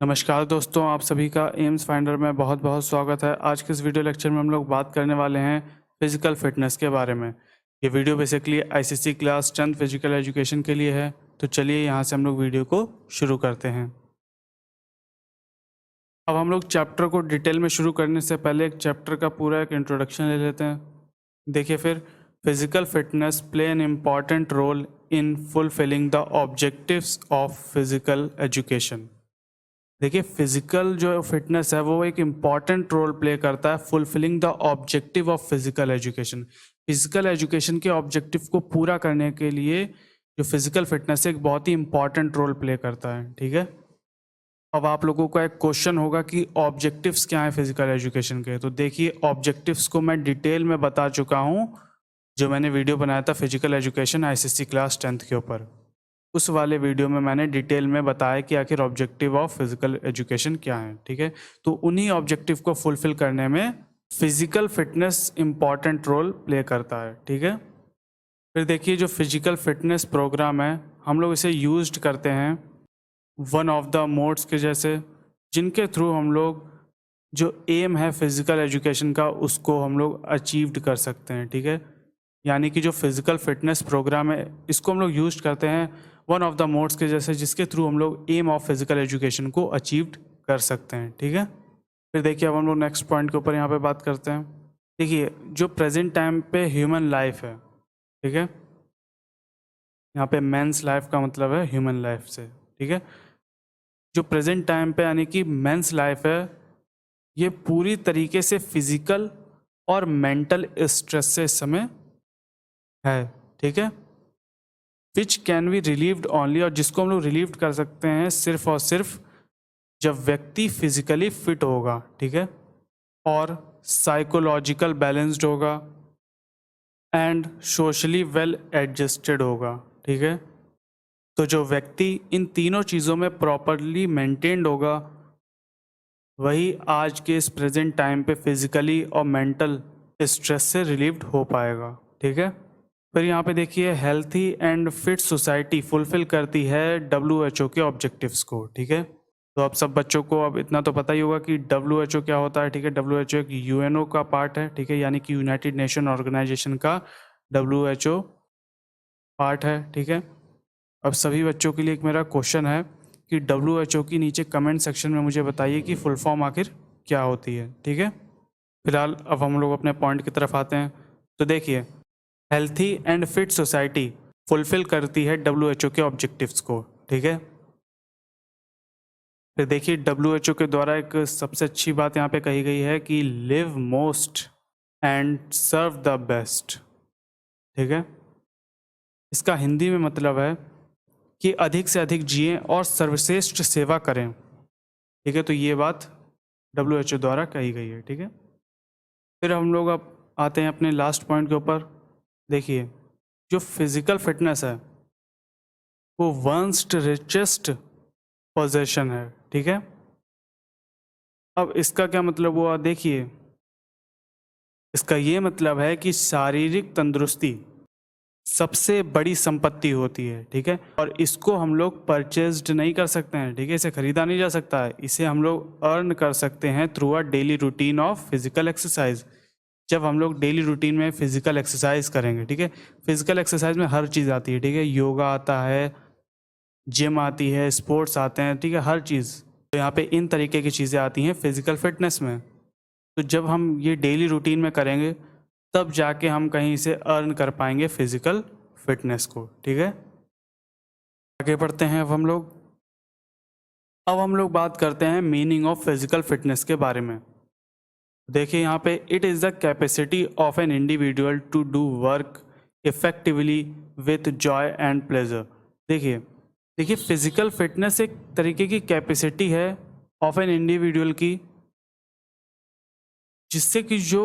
नमस्कार दोस्तों, आप सभी का एम्स फाइंडर में बहुत बहुत स्वागत है। आज के इस वीडियो लेक्चर में हम लोग बात करने वाले हैं फिजिकल फिटनेस के बारे में। ये video basically ICSE class 10th physical education के लिए है। तो चलिए यहाँ से हम लोग वीडियो को शुरू करते हैं। अब हम लोग चैप्टर को डिटेल में शुरू करने से पहले एक चैप्टर का पूरा एक इंट्रोडक्शन ले लेते हैं। देखिए फिर, physical fitness play an important role in fulfilling the objectives of physical education. देखिए, फिजिकल जो फिटनेस है वो एक इम्पॉर्टेंट रोल प्ले करता है fulfilling the objective of physical education. Physical education के ऑब्जेक्टिव को पूरा करने के लिए जो फिजिकल फिटनेस है एक बहुत ही इम्पॉर्टेंट रोल प्ले करता है। ठीक है, अब आप लोगों का एक क्वेश्चन होगा कि ऑब्जेक्टिव्स क्या हैं फिजिकल एजुकेशन के। तो देखिए, ऑब्जेक्टिव्स को मैं डिटेल में बता चुका हूँ जो मैंने वीडियो बनाया था physical education ICSE class 10th के ऊपर। उस वाले वीडियो में मैंने डिटेल में बताया कि आखिर ऑब्जेक्टिव ऑफ फिजिकल एजुकेशन क्या है। ठीक है, तो उन्हीं ऑब्जेक्टिव को फुलफिल करने में physical fitness important role play करता है। ठीक है, फिर देखिए, जो फिजिकल फिटनेस प्रोग्राम है हम लोग इसे यूज्ड करते हैं वन ऑफ द मोड्स के जैसे, जिनके थ्रू हम लोग जो एम है फिजिकल एजुकेशन का उसको हम लोग अचीव्ड कर सकते हैं। ठीक है, यानी कि जो फिजिकल फिटनेस प्रोग्राम है इसको हम लोग यूज करते हैं वन ऑफ द मोड्स के जैसे, जिसके थ्रू हम लोग एम ऑफ फिजिकल एजुकेशन को अचीव्ड कर सकते हैं। ठीक है, फिर देखिए, अब हम लोग नेक्स्ट पॉइंट के ऊपर यहाँ पे बात करते हैं। देखिए, जो प्रेजेंट टाइम पे ह्यूमन लाइफ है, ठीक है, यहाँ पे मेंस लाइफ का मतलब है ह्यूमन लाइफ से। ठीक है, जो प्रेजेंट टाइम पे यानी कि मेंस लाइफ है ये पूरी तरीके से फिजिकल और मेंटल स्ट्रेस से इस समय है। ठीक है, which can be relieved only, और जिसको हम लोग रिलीव कर सकते हैं सिर्फ और सिर्फ जब व्यक्ति फिजिकली फिट होगा। ठीक है, और साइकोलॉजिकल बैलेंस्ड होगा एंड सोशली वेल एडजस्टेड होगा। ठीक है, तो जो व्यक्ति इन तीनों चीज़ों में प्रॉपरली मेंटेन्ड होगा वही आज के इस प्रेजेंट टाइम पे फिजिकली और मेंटल स्ट्रेस से रिलीव्ड हो पाएगा। ठीक है, फिर यहाँ पे देखिए, healthy and fit society fulfil करती है WHO के ऑब्जेक्टिव्स को। ठीक है, तो अब सब बच्चों को अब इतना तो पता ही होगा कि WHO क्या होता है। ठीक है, WHO एक UNO का पार्ट है। ठीक है, यानी कि यूनाइटेड नेशन ऑर्गेनाइजेशन का WHO पार्ट है। ठीक है, अब सभी बच्चों के लिए एक मेरा क्वेश्चन है कि WHO की नीचे कमेंट सेक्शन में मुझे बताइए कि फुल फॉर्म आखिर क्या होती है। ठीक है, फिलहाल अब हम लोग अपने पॉइंट की तरफ आते हैं। तो देखिए, healthy and fit society fulfil करती है WHO के ऑब्जेक्टिव्स को। ठीक है, फिर देखिए, WHO के द्वारा एक सबसे अच्छी बात यहाँ पे कही गई है कि live most and serve the best. ठीक है, इसका हिंदी में मतलब है कि अधिक से अधिक जिएं और सर्वश्रेष्ठ सेवा करें। ठीक है, तो ये बात WHO द्वारा कही गई है। ठीक है, फिर हम लोग अब आते हैं अपने लास्ट पॉइंट के ऊपर। देखिए, जो फिजिकल फिटनेस है वो वंस रिचेस्ट पोजेशन है। ठीक है, अब इसका क्या मतलब हुआ, देखिए, इसका ये मतलब है कि शारीरिक तंदुरुस्ती सबसे बड़ी संपत्ति होती है। ठीक है, और इसको हम लोग परचेज्ड नहीं कर सकते हैं। ठीक है, इसे खरीदा नहीं जा सकता है, इसे हम लोग अर्न कर सकते हैं through a daily routine of physical exercise. जब हम लोग डेली रूटीन में फिजिकल एक्सरसाइज करेंगे। ठीक है, फिजिकल एक्सरसाइज में हर चीज़ आती है। ठीक है, योगा आता है, जिम आती है, स्पोर्ट्स आते हैं। ठीक है, हर चीज़, तो यहाँ पे इन तरीके की चीज़ें आती हैं फिजिकल फिटनेस में। तो जब हम ये डेली रूटीन में करेंगे तब जाके हम कहीं से अर्न कर पाएंगे फिजिकल फिटनेस को। ठीक है, आगे बढ़ते हैं। अब हम लोग बात करते हैं मीनिंग ऑफ फिजिकल फिटनेस के बारे में। देखिए, यहाँ पे it is the capacity of an individual to do work effectively with joy and pleasure. देखिए देखिए, फिजिकल फिटनेस एक तरीके की कैपेसिटी है ऑफ एन इंडिविजुअल की, जिससे कि जो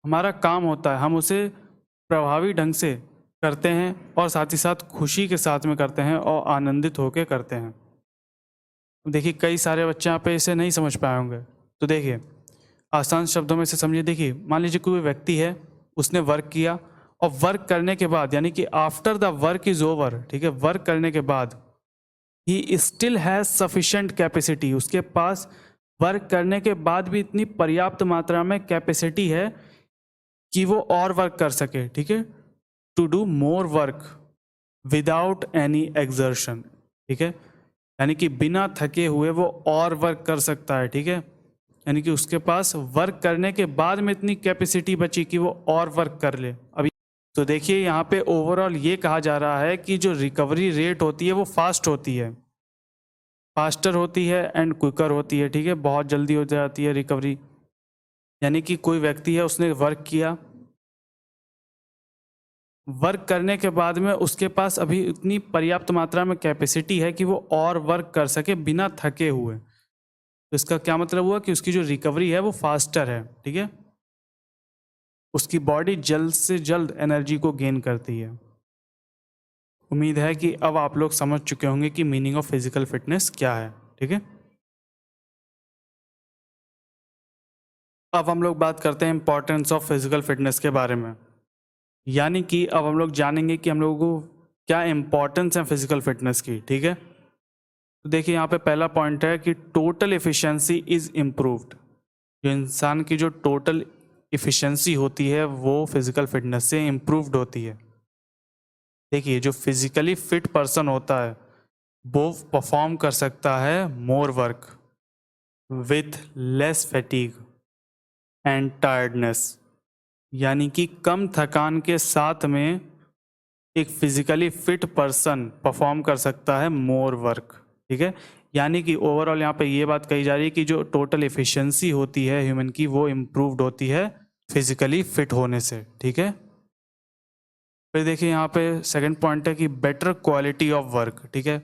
हमारा काम होता है हम उसे प्रभावी ढंग से करते हैं और साथ ही साथ खुशी के साथ में करते हैं और आनंदित होकर करते हैं। देखिए, कई सारे बच्चे यहाँ पे इसे नहीं समझ पाए होंगे। तो देखिए, आसान शब्दों में इसे समझिए। देखिए, मान लीजिए कोई व्यक्ति है, उसने वर्क किया और वर्क करने के बाद यानी कि after the work is over, ठीक है, वर्क करने के बाद he still has sufficient capacity, उसके पास वर्क करने के बाद भी इतनी पर्याप्त मात्रा में कैपेसिटी है कि वो और वर्क कर सके, ठीक है, to do more work without any exertion, ठीक है, यानी कि बिना थके हुए वो और वर्क कर सकता है, ठीक है, यानी कि उसके पास वर्क करने के बाद में इतनी कैपेसिटी बची कि वो और वर्क कर ले। अभी तो देखिए यहाँ पे ओवरऑल ये कहा जा रहा है कि जो रिकवरी रेट होती है वो फास्ट होती है, फास्टर होती है एंड क्विकर होती है, ठीक है, बहुत जल्दी हो जाती है रिकवरी। यानी कि कोई व्यक्ति है, उसने वर्क किया, वर्क करने के बाद में उसके पास अभी इतनी पर्याप्त मात्रा में कैपेसिटी है कि वो और वर्क कर सके बिना थके हुए। तो इसका क्या मतलब हुआ कि उसकी जो रिकवरी है वो फास्टर है, ठीक है, उसकी बॉडी जल्द से जल्द एनर्जी को गेन करती है। उम्मीद है कि अब आप लोग समझ चुके होंगे कि मीनिंग ऑफ फिजिकल फिटनेस क्या है, ठीक है। अब हम लोग बात करते हैं इंपॉर्टेंस ऑफ फिजिकल फिटनेस के बारे में, यानी कि अब हम लोग जानेंगे कि हम लोगों को क्या इंपॉर्टेंस है फिजिकल फिटनेस की, ठीक है। तो देखिए यहाँ पे पहला पॉइंट है कि टोटल एफिशिएंसी इज इम्प्रूव्ड। जो इंसान की जो टोटल एफिशिएंसी होती है वो फिजिकल फिटनेस से इम्प्रूव्ड होती है। देखिए जो फिजिकली फिट पर्सन होता है वो परफॉर्म कर सकता है more work with less fatigue and tiredness, यानी कि कम थकान के साथ में एक फिजिकली फिट पर्सन परफॉर्म कर सकता है मोर वर्क, ठीक है। यानी कि ओवरऑल यहाँ पे ये बात कही जा रही है कि जो टोटल एफिशिएंसी होती है ह्यूमन की वो इम्प्रूव्ड होती है फिजिकली फिट होने से, ठीक है। फिर देखिए यहाँ पे सेकंड पॉइंट है कि बेटर क्वालिटी ऑफ वर्क, ठीक है।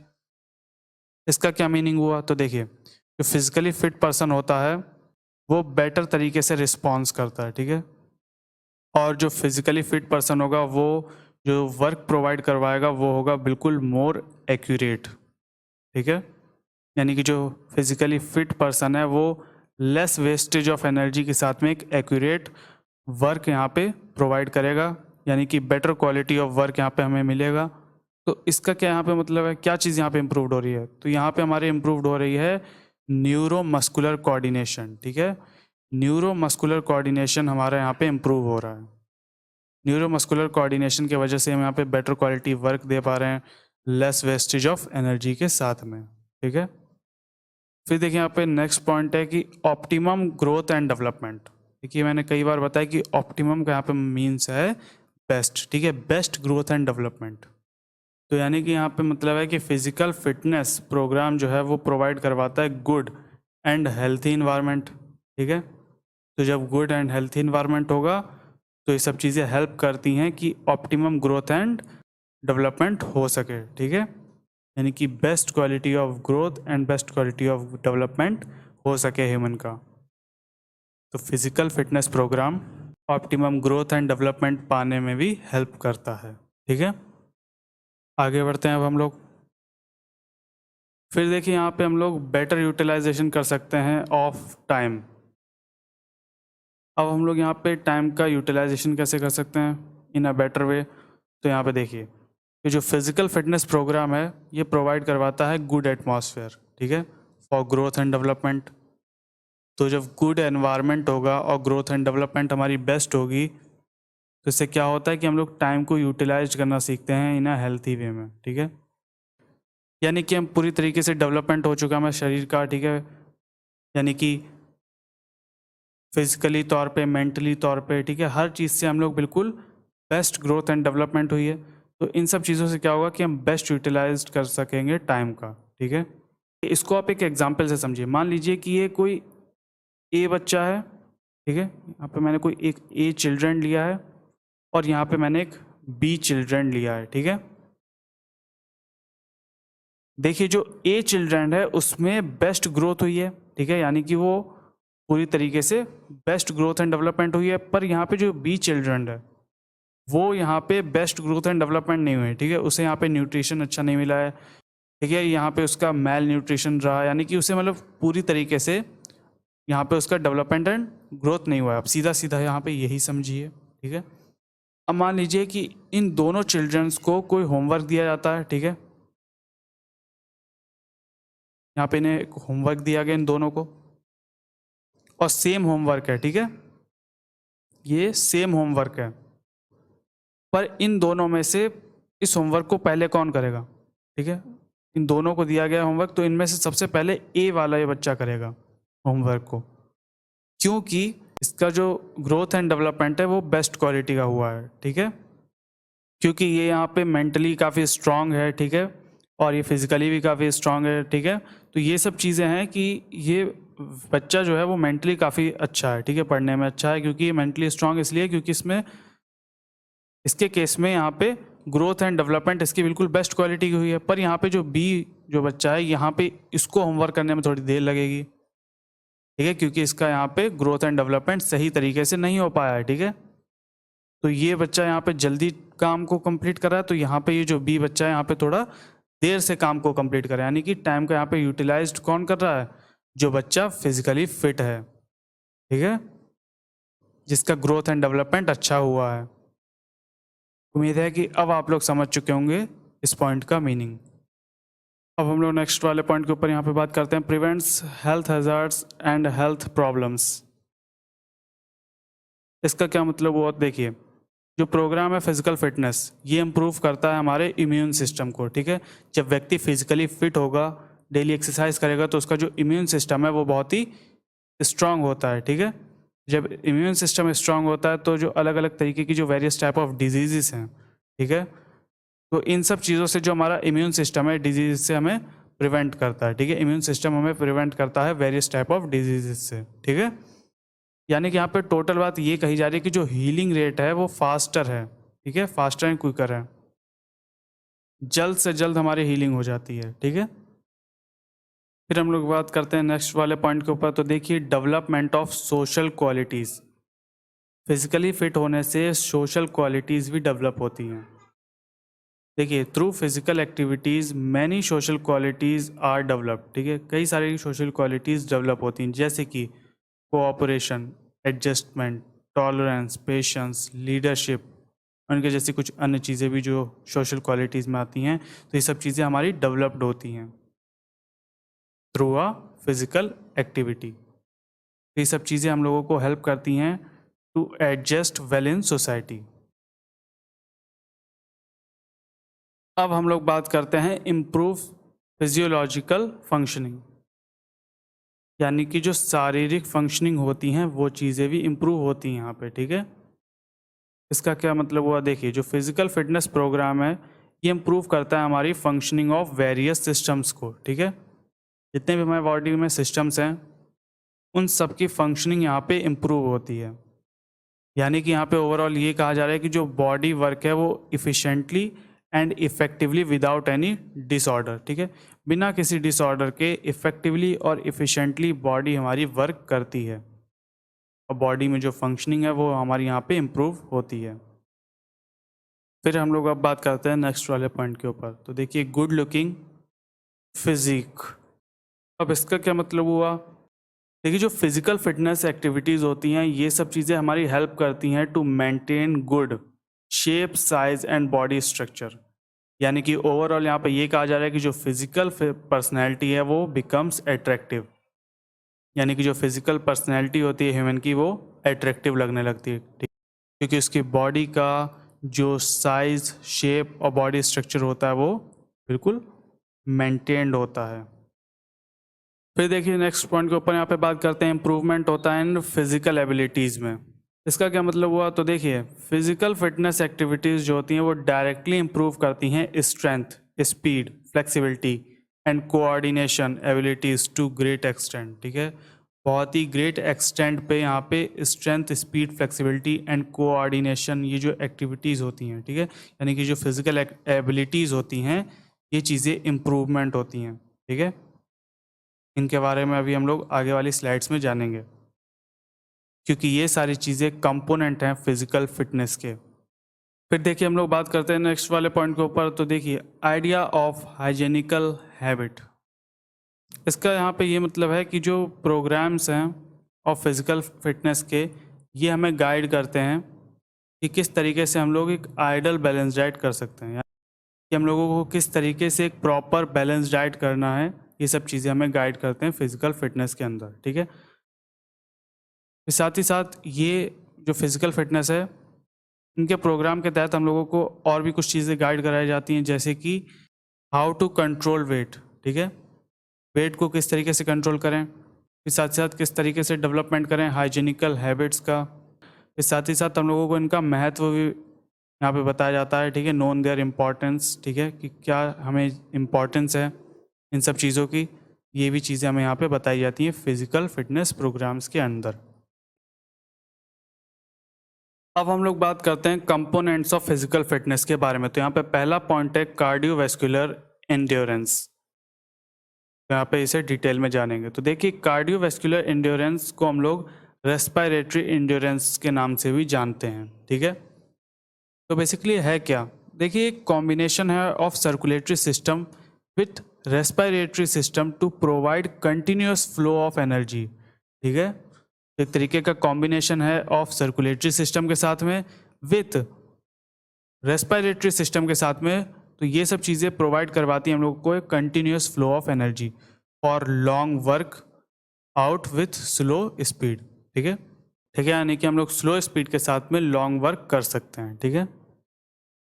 इसका क्या मीनिंग हुआ, तो देखिए जो फिजिकली फिट पर्सन होता है वो बेटर तरीके से रिस्पॉन्स करता है, ठीक है, और जो फिजिकली फिट पर्सन होगा वो जो वर्क प्रोवाइड करवाएगा वो होगा बिल्कुल मोर एक्यूरेट, ठीक है। यानी कि जो फिजिकली फिट पर्सन है वो लेस वेस्टेज ऑफ एनर्जी के साथ में एक एक्यूरेट वर्क यहाँ पे प्रोवाइड करेगा, यानी कि बेटर क्वालिटी ऑफ वर्क यहाँ पे हमें मिलेगा। तो इसका क्या यहाँ पे मतलब है, क्या चीज़ यहाँ पे इम्प्रूव्ड हो रही है, तो यहाँ पे हमारे इम्प्रूव्ड हो रही है न्यूरो मस्कुलर कोऑर्डिनेशन, ठीक है। न्यूरो मस्कुलर कोऑर्डिनेशन हमारा यहाँ पे इम्प्रूव हो रहा है। न्यूरो मस्कुलर कोऑर्डिनेशन की वजह से हम यहाँ पे बेटर क्वालिटी वर्क दे पा रहे हैं लेस वेस्टेज ऑफ एनर्जी के साथ में, ठीक है। फिर देखिए यहाँ पे नेक्स्ट पॉइंट है कि ऑप्टिमम ग्रोथ एंड डेवलपमेंट। देखिए मैंने कई बार बताया कि ऑप्टिमम का यहाँ पे मीन्स है बेस्ट, ठीक है, बेस्ट ग्रोथ एंड डेवलपमेंट। तो यानी कि यहाँ पे मतलब है कि फिजिकल फिटनेस प्रोग्राम जो है वो प्रोवाइड करवाता है गुड एंड हेल्थी इन्वायरमेंट, ठीक है। तो जब गुड एंड हेल्थी इन्वायरमेंट होगा तो ये सब चीज़ें हेल्प करती हैं कि ऑप्टिमम ग्रोथ एंड डेवलपमेंट हो सके, ठीक है, यानी कि best quality of growth and best quality of development हो सके ह्यूमन का। तो physical fitness programme optimum growth and development पाने में भी हेल्प करता है, ठीक है। आगे बढ़ते हैं अब हम लोग। फिर देखिए यहाँ पे हम लोग बेटर यूटिलाइजेशन कर सकते हैं ऑफ टाइम। अब हम लोग यहाँ पे टाइम का यूटिलाइजेशन कैसे कर सकते हैं इन अ बेटर वे, तो यहाँ पे देखिए ये जो फिजिकल फिटनेस प्रोग्राम है ये प्रोवाइड करवाता है गुड एटमॉस्फेयर, ठीक है, फॉर ग्रोथ एंड डेवलपमेंट। तो जब गुड एनवायरनमेंट होगा और ग्रोथ एंड डेवलपमेंट हमारी बेस्ट होगी तो इससे क्या होता है कि हम लोग टाइम को यूटिलाइज करना सीखते हैं इन अ हेल्थी वे में, ठीक है। यानी कि हम पूरी तरीके से डेवलपमेंट हो चुका है हमारे शरीर का, ठीक है, यानी कि फिजिकली तौर पे, मेंटली तौर पे, ठीक है, हर चीज़ से हम लोग बिल्कुल बेस्ट ग्रोथ एंड डेवलपमेंट हुई है। तो इन सब चीज़ों से क्या होगा कि हम बेस्ट यूटिलाइज कर सकेंगे टाइम का, ठीक है। इसको आप एक एग्जाम्पल से समझिए, मान लीजिए कि ये कोई ए बच्चा है, ठीक है, यहाँ पे मैंने कोई एक ए चिल्ड्रन लिया है और यहाँ पे मैंने एक बी चिल्ड्रन लिया है, ठीक है। देखिए जो ए चिल्ड्रन है उसमें बेस्ट ग्रोथ हुई है, ठीक है, यानी कि वो पूरी तरीके से बेस्ट ग्रोथ एंड डेवलपमेंट हुई है। पर यहाँ पे जो बी चिल्ड्रन है वो यहाँ पे बेस्ट ग्रोथ एंड डेवलपमेंट नहीं हुई है, ठीक है, उसे यहाँ पे न्यूट्रिशन अच्छा नहीं मिला है, ठीक है, यहाँ पे उसका मेल न्यूट्रिशन रहा, यानी कि उसे मतलब पूरी तरीके से यहाँ पे उसका डेवलपमेंट एंड ग्रोथ नहीं हुआ है। अब सीधा सीधा यहाँ पे यही समझिए, ठीक है। अब मान लीजिए कि इन दोनों चिल्ड्रंस को कोई होमवर्क दिया जाता है, ठीक है, यहाँ पे इन्हें एक होमवर्क दिया गया इन दोनों को, और सेम होमवर्क है, ठीक है, ये सेम होमवर्क है, पर इन दोनों में से इस होमवर्क को पहले कौन करेगा, ठीक है, इन दोनों को दिया गया होमवर्क, तो इनमें से सबसे पहले ए वाला ये बच्चा करेगा होमवर्क को, क्योंकि इसका जो ग्रोथ एंड डेवलपमेंट है वो बेस्ट क्वालिटी का हुआ है, ठीक है, क्योंकि ये यहाँ पे मेंटली काफ़ी स्ट्रांग है, ठीक है, और ये फिजिकली भी काफ़ी स्ट्रांग है, ठीक है, तो ये सब चीज़ें हैं कि ये बच्चा जो है वो मेंटली काफ़ी अच्छा है, ठीक है, पढ़ने में अच्छा है, क्योंकि ये मेंटली स्ट्रांग इसलिए क्योंकि इसमें इसके केस में यहाँ पे ग्रोथ एंड डेवलपमेंट इसकी बिल्कुल बेस्ट क्वालिटी की हुई है। पर यहाँ पे जो बी जो बच्चा है, यहाँ पे इसको होमवर्क करने में थोड़ी देर लगेगी, ठीक है, क्योंकि इसका यहाँ पे ग्रोथ एंड डेवलपमेंट सही तरीके से नहीं हो पाया है, ठीक है, तो ये बच्चा यहाँ पे जल्दी काम को कंप्लीट कर रहा है, तो यहाँ पे ये जो बी बच्चा है यहाँ पे थोड़ा देर से काम को कंप्लीट कर रहा है, यानी कि टाइम का यहाँ पे यूटिलाइज्ड कौन कर रहा है, जो बच्चा फिजिकली फिट है, ठीक है, जिसका ग्रोथ एंड डेवलपमेंट अच्छा हुआ है। उम्मीद है कि अब आप लोग समझ चुके होंगे इस पॉइंट का मीनिंग। अब हम लोग नेक्स्ट वाले पॉइंट के ऊपर यहाँ पे बात करते हैं, prevents health hazards and health problems. इसका क्या मतलब हुआ, देखिए, जो प्रोग्राम है फिजिकल फिटनेस, ये इम्प्रूव करता है हमारे इम्यून सिस्टम को, ठीक है, जब व्यक्ति फिजिकली फिट होगा, डेली एक्सरसाइज करेगा, तो उसका जो इम्यून सिस्टम है वो बहुत ही स्ट्रांग होता है, ठीक है, जब इम्यून सिस्टम स्ट्रांग होता है तो जो अलग अलग तरीके की जो वेरियस टाइप ऑफ डिजीज़ हैं, ठीक है, तो इन सब चीज़ों से जो हमारा इम्यून सिस्टम है डिजीज से हमें प्रिवेंट करता है, ठीक है, इम्यून सिस्टम हमें प्रिवेंट करता है वेरियस टाइप ऑफ डिजीज से, ठीक है, यानी कि यहाँ पे टोटल बात ये कही जा रही है कि जो हीलिंग रेट है वो फास्टर है, ठीक है, फास्टर एंड क्विकर है, जल्द से जल्द हमारी हीलिंग हो जाती है, ठीक है। फिर हम लोग बात करते हैं नेक्स्ट वाले पॉइंट के ऊपर, तो देखिए, development of social qualities. Physically fit होने से सोशल क्वालिटीज़ भी डेवलप होती हैं। देखिए, through physical activities many social qualities are develop, ठीक है, कई सारी सोशल क्वालिटीज़ डेवलप होती हैं, जैसे कि cooperation, adjustment, tolerance, patience, leadership, उनके जैसी कुछ अन्य चीज़ें भी जो सोशल क्वालिटीज़ में आती हैं, तो ये सब चीज़ें हमारी डेवलप्ड होती हैं थ्रू अ फिजिकल एक्टिविटी। ये सब चीज़ें हम लोगों को हेल्प करती हैं to adjust well in society. अब हम लोग बात करते हैं इम्प्रूव फिजियोलॉजिकल फंक्शनिंग, यानी कि जो शारीरिक फंक्शनिंग होती हैं वो चीज़ें भी इम्प्रूव होती हैं यहाँ पे, ठीक है। इसका क्या मतलब हुआ, देखिए, जो फिजिकल फिटनेस प्रोग्राम है ये इम्प्रूव करता है हमारी फंक्शनिंग ऑफ वेरियस सिस्टम्स को, ठीक है, जितने भी हमारे बॉडी में सिस्टम्स हैं उन सब की फंक्शनिंग यहाँ पे इम्प्रूव होती है, यानी कि यहाँ पे ओवरऑल ये कहा जा रहा है कि जो बॉडी वर्क है वो efficiently and effectively without any disorder, ठीक है, बिना किसी डिसऑर्डर के इफ़ेक्टिवली और इफ़िशेंटली बॉडी हमारी वर्क करती है, और बॉडी में जो फंक्शनिंग है वो हमारी यहाँ पे इम्प्रूव होती है। फिर हम लोग अब बात करते हैं नेक्स्ट वाले पॉइंट के ऊपर, तो देखिए, गुड लुकिंग फिजिक। अब इसका क्या मतलब हुआ, देखिए, जो फिजिकल फिटनेस एक्टिविटीज़ होती हैं ये सब चीज़ें हमारी हेल्प करती हैं to maintain good shape, size and body structure, यानी कि ओवरऑल यहाँ पे ये कहा जा रहा है कि जो फिजिकल पर्सनैलिटी है वो बिकम्स एट्रैक्टिव, यानी कि जो फिजिकल पर्सनैलिटी होती है ह्यूमन की वो एट्रैक्टिव लगने लगती है, ठीक, क्योंकि उसकी बॉडी का जो साइज, शेप और बॉडी स्ट्रक्चर होता है वो बिल्कुल मेंटेन्ड होता है। फिर देखिए, नेक्स्ट पॉइंट के ऊपर यहाँ पे बात करते हैं, इम्प्रूवमेंट होता है इन फिजिकल एबिलिटीज़ में। इसका क्या मतलब हुआ, तो देखिए, फिजिकल फिटनेस एक्टिविटीज़ जो होती हैं वो डायरेक्टली इम्प्रूव करती हैं strength, speed, flexibility and coordination abilities to great extent, ठीक है, बहुत ही ग्रेट एक्सटेंट पे यहाँ पे strength, speed, flexibility and coordination ये जो एक्टिविटीज़ होती हैं, ठीक है, यानी कि जो फिजिकल एबिलिटीज़ होती हैं ये चीज़ें इम्प्रूवमेंट होती हैं, ठीक है, इनके बारे में अभी हम लोग आगे वाली स्लाइड्स में जानेंगे, क्योंकि ये सारी चीज़ें कंपोनेंट हैं फिजिकल फिटनेस के। फिर देखिए, हम लोग बात करते हैं नेक्स्ट वाले पॉइंट के ऊपर, तो देखिए, आइडिया ऑफ हाइजेनिकल हैबिट। इसका यहाँ पे ये मतलब है कि जो प्रोग्राम्स हैं ऑफ फिजिकल फिटनेस के ये हमें गाइड करते हैं कि किस तरीके से हम लोग एक आइडल बैलेंस डाइट कर सकते हैं, कि हम लोगों को किस तरीके से एक प्रॉपर बैलेंस डाइट करना है ये सब चीज़ें हमें गाइड करते हैं फिजिकल फिटनेस के अंदर, ठीक है। साथ ही साथ ये जो फिजिकल फिटनेस है, इनके प्रोग्राम के तहत हम लोगों को और भी कुछ चीज़ें गाइड कराई जाती हैं, जैसे कि हाउ टू कंट्रोल वेट, ठीक है, वेट को किस तरीके से कंट्रोल करें, फिर साथ ही साथ किस तरीके से डेवलपमेंट करें हाइजीनिकल हैबिट्स का, फिर साथ ही साथ हम लोगों को इनका महत्व भी यहाँ पे बताया जाता है, ठीक है, नोन देयर इम्पोर्टेंस, ठीक है, कि क्या हमें इम्पोर्टेंस है इन सब चीज़ों की, ये भी चीज़ें हमें यहाँ पे बताई जाती हैं फिजिकल फिटनेस प्रोग्राम्स के अंदर। अब हम लोग बात करते हैं कंपोनेंट्स ऑफ फिजिकल फिटनेस के बारे में। तो यहाँ पे पहला पॉइंट है कार्डियोवैस्कुलर एंड्योरेंस। तो यहाँ पे इसे डिटेल में जानेंगे। तो देखिए, कार्डियोवैस्कुलर एंड्योरेंस को हम लोग रेस्पिरेटरी एंड्योरेंस के नाम से भी जानते हैं, ठीक है। तो बेसिकली है क्या, देखिए, एक कॉम्बिनेशन है of circulatory system with respiratory system to provide continuous flow of energy, ठीक है। एक तरीके का कॉम्बिनेशन है ऑफ सर्कुलेटरी सिस्टम के साथ में विथ रेस्पिरेटरी सिस्टम के साथ में। तो ये सब चीज़ें प्रोवाइड करवाती हैं हम लोग को एक continuous flow of energy for long work out with slow speed, ठीक है, ठीक है। यानी कि हम लोग स्लो स्पीड के साथ में लॉन्ग वर्क कर सकते हैं, ठीक है।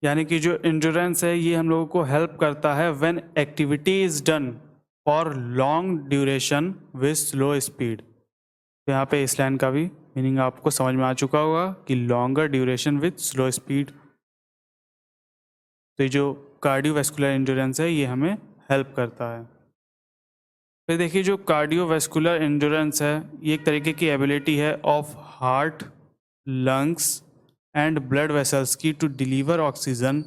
यानी कि जो एंड्योरेंस है ये हम लोगों को हेल्प करता है when activity is done for long duration with slow speed. तो यहाँ पे इस लाइन का भी मीनिंग आपको समझ में आ चुका होगा कि longer duration with slow speed. तो ये जो कार्डियोवैस्कुलर एंड्योरेंस है ये हमें हेल्प करता है। फिर देखिए, जो कार्डियोवैस्कुलर एंड्योरेंस है ये एक तरीके की एबिलिटी है of heart, lungs and blood vessels की to deliver oxygen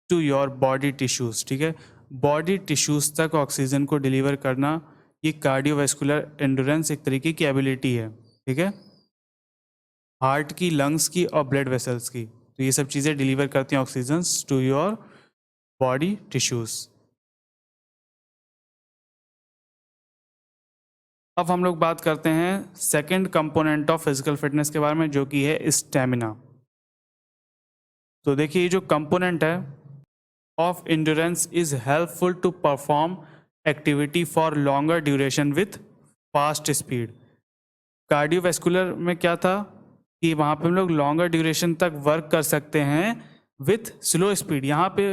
to your body tissues, ठीक है। बॉडी टिश्यूज़ तक ऑक्सीजन को डिलीवर करना ये कार्डियोवैस्कुलर एंड्योरेंस एक तरीके की एबिलिटी है, ठीक है, हार्ट की, लंग्स की और ब्लड वेसल्स की। तो ये सब चीज़ें डिलीवर करती हैं oxygen to your body tissues. अब हम लोग बात करते हैं second component of physical fitness के बारे में, जो कि है स्टेमिना। तो देखिए, ये जो कंपोनेंट है of endurance is helpful to perform activity for longer duration with fast speed. Cardiovascular में क्या था कि वहाँ पे हम लोग लॉन्गर ड्यूरेशन तक वर्क कर सकते हैं विथ स्लो स्पीड। यहाँ पे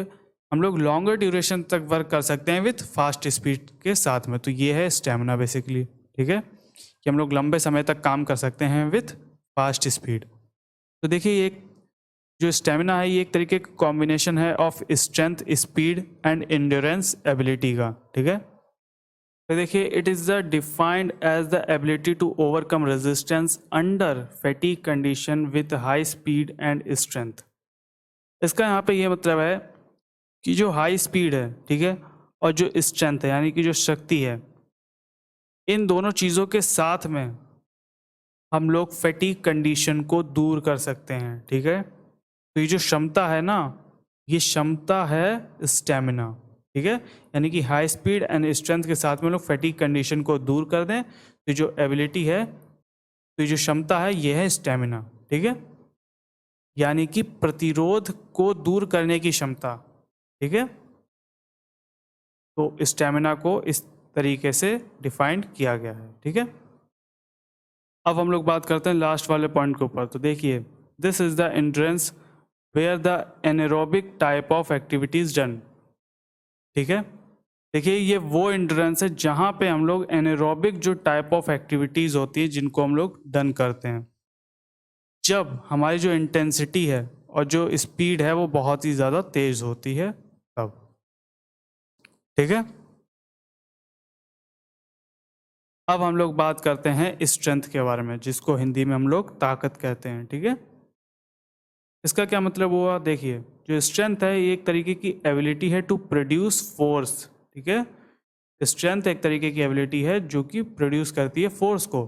हम लोग लॉन्गर ड्यूरेशन तक वर्क कर सकते हैं विथ फास्ट स्पीड के साथ में। तो ये है स्टेमिना बेसिकली, ठीक है, कि हम लोग लंबे समय तक काम कर सकते हैं विथ फास्ट स्पीड। तो देखिए, ये जो स्टेमिना है ये एक तरीके का कॉम्बिनेशन है of strength, speed and endurance ability का, ठीक है। तो देखिए, it is the defined as the ability to overcome resistance under fatigue condition with high speed and strength. इसका यहाँ पे ये मतलब है कि जो हाई स्पीड है, ठीक है, और जो स्ट्रेंथ है यानी कि जो शक्ति है, इन दोनों चीज़ों के साथ में हम लोग फैटीग कंडीशन को दूर कर सकते हैं, ठीक है। तो ये जो क्षमता है ना, ये क्षमता है स्टेमिना, ठीक है, यानी कि हाई स्पीड एंड स्ट्रेंथ के साथ में लोग फैटीग कंडीशन को दूर कर दें। तो जो एबिलिटी है, तो ये जो क्षमता है ये है स्टेमिना, ठीक है, यानी कि प्रतिरोध को दूर करने की क्षमता, ठीक है। तो स्टेमिना को इस तरीके से डिफाइंड किया गया है, ठीक है। अब हम लोग बात करते हैं लास्ट वाले पॉइंट के ऊपर। तो देखिए, this is the endurance where the anaerobic type of activities done, ठीक है। देखिए, ये वो एंड्योरेंस है जहाँ पे हम लोग एनारोबिक जो टाइप ऑफ एक्टिविटीज होती है जिनको हम लोग डन करते हैं, जब हमारी जो इंटेंसिटी है और जो स्पीड है वो बहुत ही ज़्यादा तेज होती है तब, ठीक है। अब हम लोग बात करते हैं स्ट्रेंथ के बारे में, जिसको हिंदी में हम लोग ताकत कहते हैं, ठीक है। इसका क्या मतलब हुआ, देखिए, जो स्ट्रेंथ है ये एक तरीके की एबिलिटी है टू प्रोड्यूस फोर्स, ठीक है। स्ट्रेंथ एक तरीके की एबिलिटी है जो कि प्रोड्यूस करती है फोर्स को,